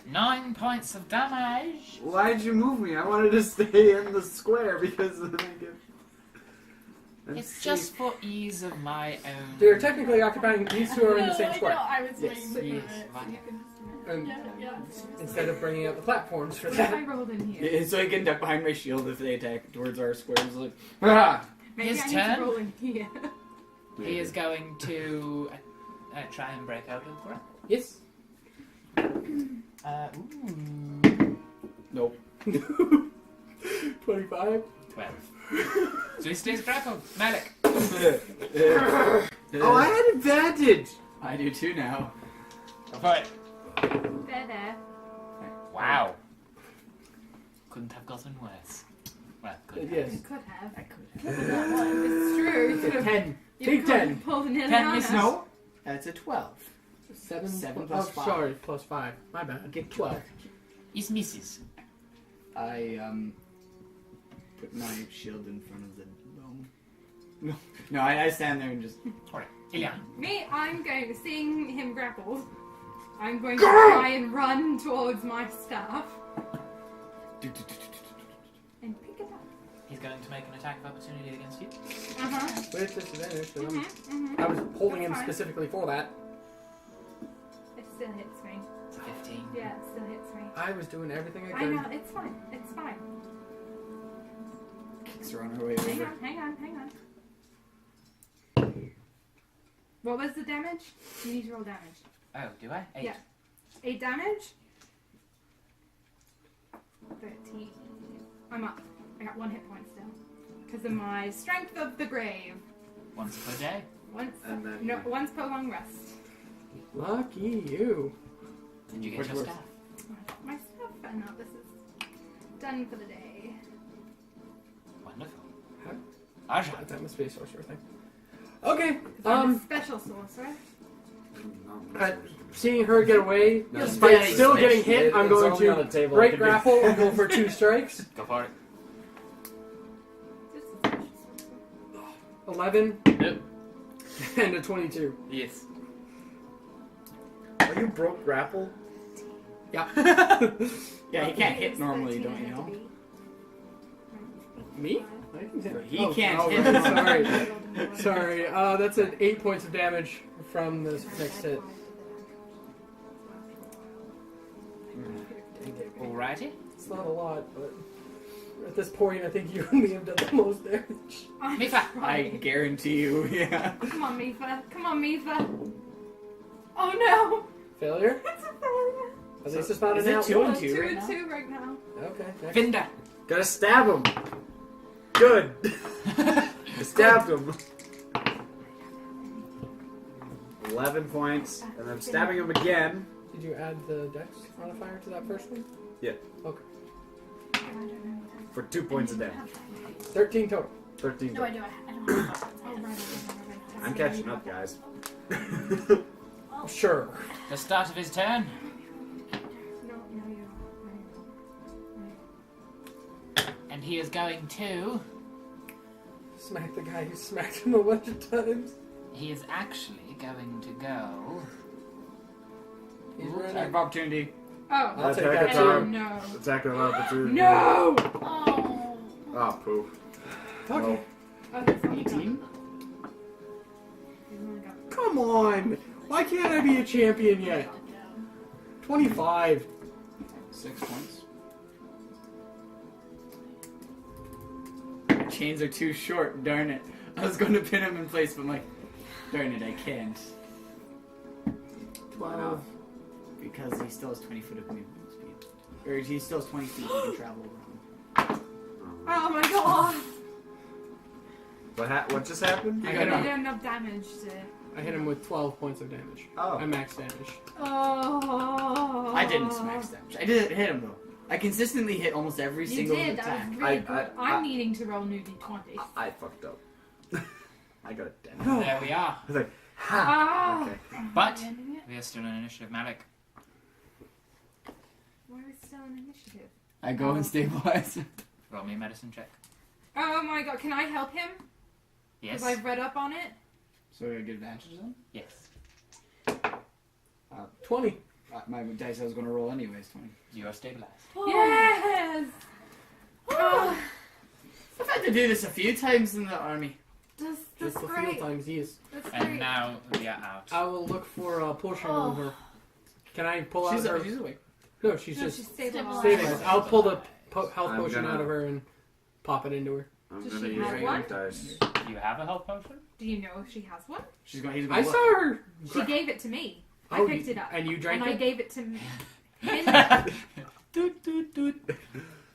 9 points of damage. Why did you move me? I wanted to stay in the square because then I get. It's just for ease of my own. They're technically occupying, these two are in the same I square. know, I was Yes. waiting Yes, for it. fine. So you can just- And yeah. instead of bringing out the platforms for What if I that. rolled in here? Yeah, so I can duck behind my shield if they attack towards our squares. Like, ah! Maybe His I need turn. to roll in here. He is going to try and break out of the grip. Yes. Ooh. Nope. 25. 12. So he stays grappled. Malik. Oh, I had advantage. I do too now. Go for it. There. Wow. Couldn't have gotten worse. Well, could have. Yes. You could have. I could. It's true. You could have. 10. You Take could have 10. pulled an 10 is Iliana. No. That's a 12. 7, 7 plus plus 5. Sorry, plus 5. My bad. Get 12. He's misses. I put my shield in front of the dome. No, I stand there and just. Alright. Ilian. Me, I'm going to seeing him grappled. I'm going to try and run towards my staff and pick it up. He's going to make an attack of opportunity against you. With disadvantage, 'cause Mm-hmm. I was holding him That's fine. specifically for that. It still hits me. 15. Yeah, it still hits me. I was doing everything I I could. know, it's fine. It's fine. Kicks her on her way Hang over. on, hang on, hang on. What was the damage? You need to roll damage. Oh, do I? 8. Yeah. 8 damage? 13. I'm up. I got 1 hit point still. Because of my strength of the grave. Once per day. Once And once per long rest. Lucky you. And you get Which your works. staff. My stuff, but no, this is done for the day. Wonderful. Huh? Arjan. That must be a sorcerer thing. Okay. I'm a special sorcerer. Seeing her get away, No, despite it's still very getting hit, I'm It's going only on a to table. break It could be- grapple and go for 2 strikes. Go for it. Just a special sorcerer. 11 Nope. and a 22. Yes. Oh, you broke grapple? Yeah. Yeah, he can't hit It's normally, 13 don't you had to know? be. Me? I can hit. He can't oh, hit. right, sorry. Sorry. That's an 8 points of damage from this next hit. Alrighty. It's not a lot, but at this point, I think you and me have done the most damage. I'm Mifa. I trying. guarantee you, yeah. Come on, Mifa. Come on, Mifa. Oh no! Failure? It's a failure. At least it's not Is an it out 2 one. and 2 2 right and now? 2 right now. Okay. Next. Vinda. Gotta stab him. Good. I stabbed him. 11 points, and I'm stabbing him again. Did you add the dex modifier to that first one? Yeah. Okay. For 2 points of damage. 13 total. 13 No, I total. do. I don't have Oh, right. I'm catching up, guys. Sure. The start of his turn. No, you And he is going to... Smack the guy who smacked him a bunch of times. He is actually going to go... He's Attack running. of opportunity. Oh. I'll take Attack that of too. time. No. Attack of opportunity. No! Oh. Oh, poop. Okay. Oh, that's not 18. He's only got- Come on. Why can't I be a champion yet? 25. 6 points. Chains are too short, darn it. I was going to pin him in place, but I'm like, darn it, I can't. 12. Because he still has 20 foot of movement speed. Or he still has 20 feet he can travel around. Oh my god! What just happened? I I hit didn't him. do enough damage to. I hit him with 12 points of damage. Oh. I max damage. Oh. I didn't smash damage. I did hit him though. I consistently hit almost every You single did. That attack. was really I- good. I- I'm needing to roll new d20s. I fucked up. I got a 10. There we are. I was like, ha! Ah! Okay. But we are still in initiative, Malik. Why are we still in initiative? I go and stabilize. Roll me a medicine check. Oh my god, can I help him? Yes. Because I've read up on it. So I get advantages then? Yes. 20. My dice I was going to roll anyways, 20. You are stabilized. Yes! Oh, I've had to do this a few times in the army. that's Just a few great. times, yes. That's And great. now we are out. I will look for a potion Oh. on her. Can I pull out She's her? awake. No, she's No, just she's stabilized. stabilized. I'll pull the health I'm potion gonna- out of her and pop it into her. I'm Does gonna she use have my one? dice. Do you have a health potion? Do you know if she has one? He's going I to saw her. She gave it to me. I Oh, picked it up. And you drank And I it? gave it to me. Doot, doot, doot.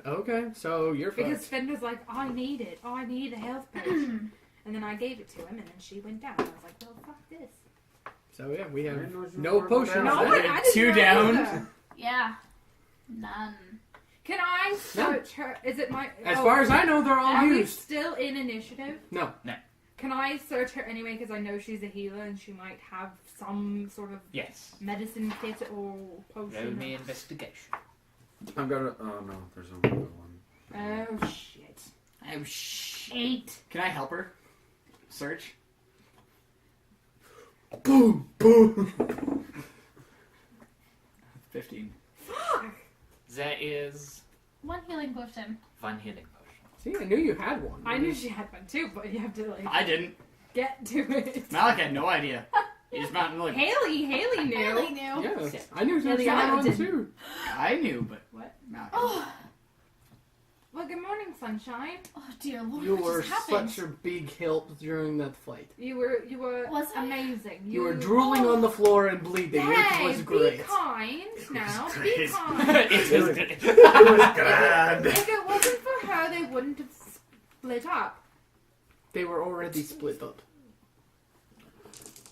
Okay, so you're Because fucked. Finn was like, I need it. I need a health potion. And then I gave it to him, and then she went down. I was like, well, fuck this. So yeah, we I have didn't know you no were potions. No, down. I didn't 2 know down. either. Yeah. None. Can I search her? Is it my... As far as I know, they're all Are we used. still in initiative? No. Can I search her anyway? Because I know she's a healer and she might have some sort of Yes. medicine kit or Roll potion. me investigation. I'm gonna. Oh no, there's only one. Oh shit. Oh, shh. 8. Can I help her? Search? Boom! Boom! 15. Fuck! There is One healing potion. one healing potion. See, I knew you had one. I knew she had one too, but you have to like I didn't. get to it. Malik had no idea. He just mounted like, Haley knew. Haley knew. Yeah, I knew Really, she I had one didn't. too. I knew, but What? Malik. Oh, Well, good morning, sunshine. oh dear lord. You what were just happened? such a big help during that fight. You were Was I? amazing. You were drooling on the floor and bleeding, Hey, which was great. be kind now. Be great. kind. It It is was- good. It was grand! If it wasn't for her, they wouldn't have split up. They were already split up.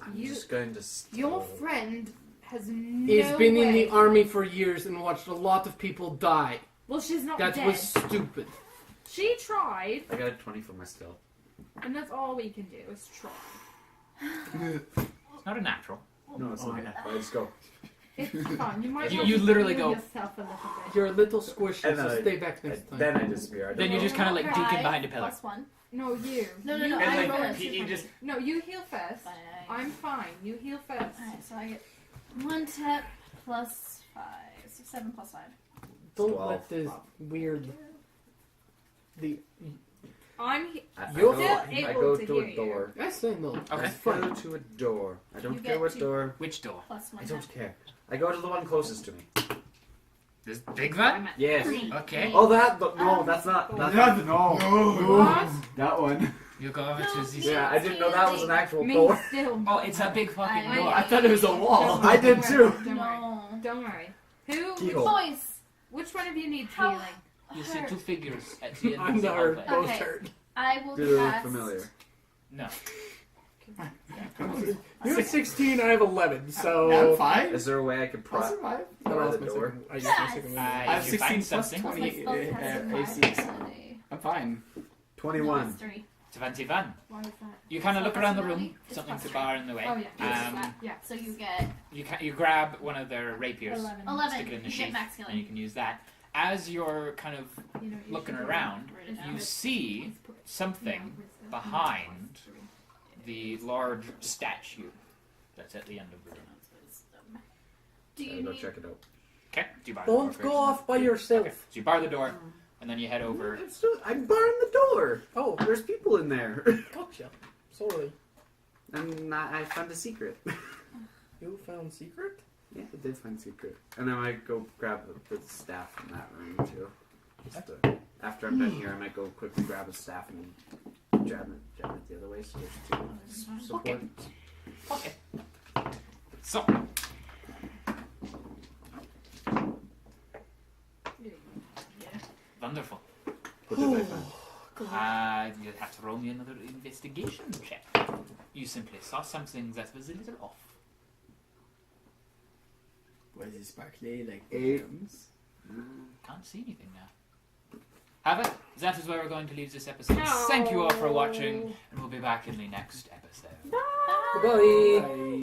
I'm You- just going to. Stall. Your friend has no He's been in way. the army for years and watched a lot of people die. Well, she's not That dead. was stupid. She tried, I got a 20 for my stealth. and that's all we can do is try. It's not a natural. No, it's Oh, not. yeah. Alright, let's go. It's fun. You might You- want you to literally heal go- yourself a little bit. You're a little squishy, And so then stay back next time. Then I disappear. I don't Then you know. just kind of like Five deke in behind a pillar. plus one. No, you. No, no, You no, And I like, roll it. he just No, you heal first. Fine. I'm fine. You heal first. Alright, so I get 1 tip plus 5. So 7 plus 5. Don't 12. let this weird... I'm You're still I able go to to hear a you. door. I say no. Okay. I That's go fine. to a door. I don't You care get what to- door. Which door? Plus 1 I tip. don't care. I go to the one closest to me. This big I'm one? at Yes. 3. Okay. Oh, that. No, that's not. That's not. no. What? That one. You go over to No, the... Yeah, I didn't know that was an actual Me door. still. Oh, it's a big fucking I- door. I thought it was a wall. I did too. Don't worry. No. Don't worry. Who? Keyhole. Boys. Which one of you needs How- healing? You see Hurt. two figures at the end I'm of the the hurt. hallway. Both Okay. hurt. I will Do they look cast familiar? No. You have 16, I have 11, so... I'm fine. Is there a way I could I'll pry survive. I the lost my door? second. I used my second one. Uh, I have you find 16 plus something. 20 My spellcasting AC. ability. I'm fine. 21. Mystery. 21. Why is that? You kind of look around the room. Ability? It's Something's plus a bar in the way. Oh, yeah. Um, So you get you grab one of their rapiers, 11. 11. stick it in the You get sheath, max and you healing. can use that. As you're kind of You know, you looking should around, Write it down. you see something Yeah, behind the large statue that's at the end of the room. Do you Gotta go need... check it out. Okay, do you bar the door Don't first? go off by yourself. Okay, so you bar the door, and then you head over. I'm barring the door. Oh, There's people in there. gotcha. Sorry. And I found a secret. You found secret? Yeah, I did find a secret. And I might go grab the staff from that room too. Just to, after I'm done here, I might go quickly grab a staff and jab it the other way. So there's two support. Okay. Okay. So, wonderful. What did I find? You'll have to roll me another investigation check. You simply saw something that was a little off. Was it sparkly like 8. gems? Can't see anything now. However, that is where we're going to leave this episode. No. Thank you all for watching, and we'll be back in the next episode. Goodbye. Bye.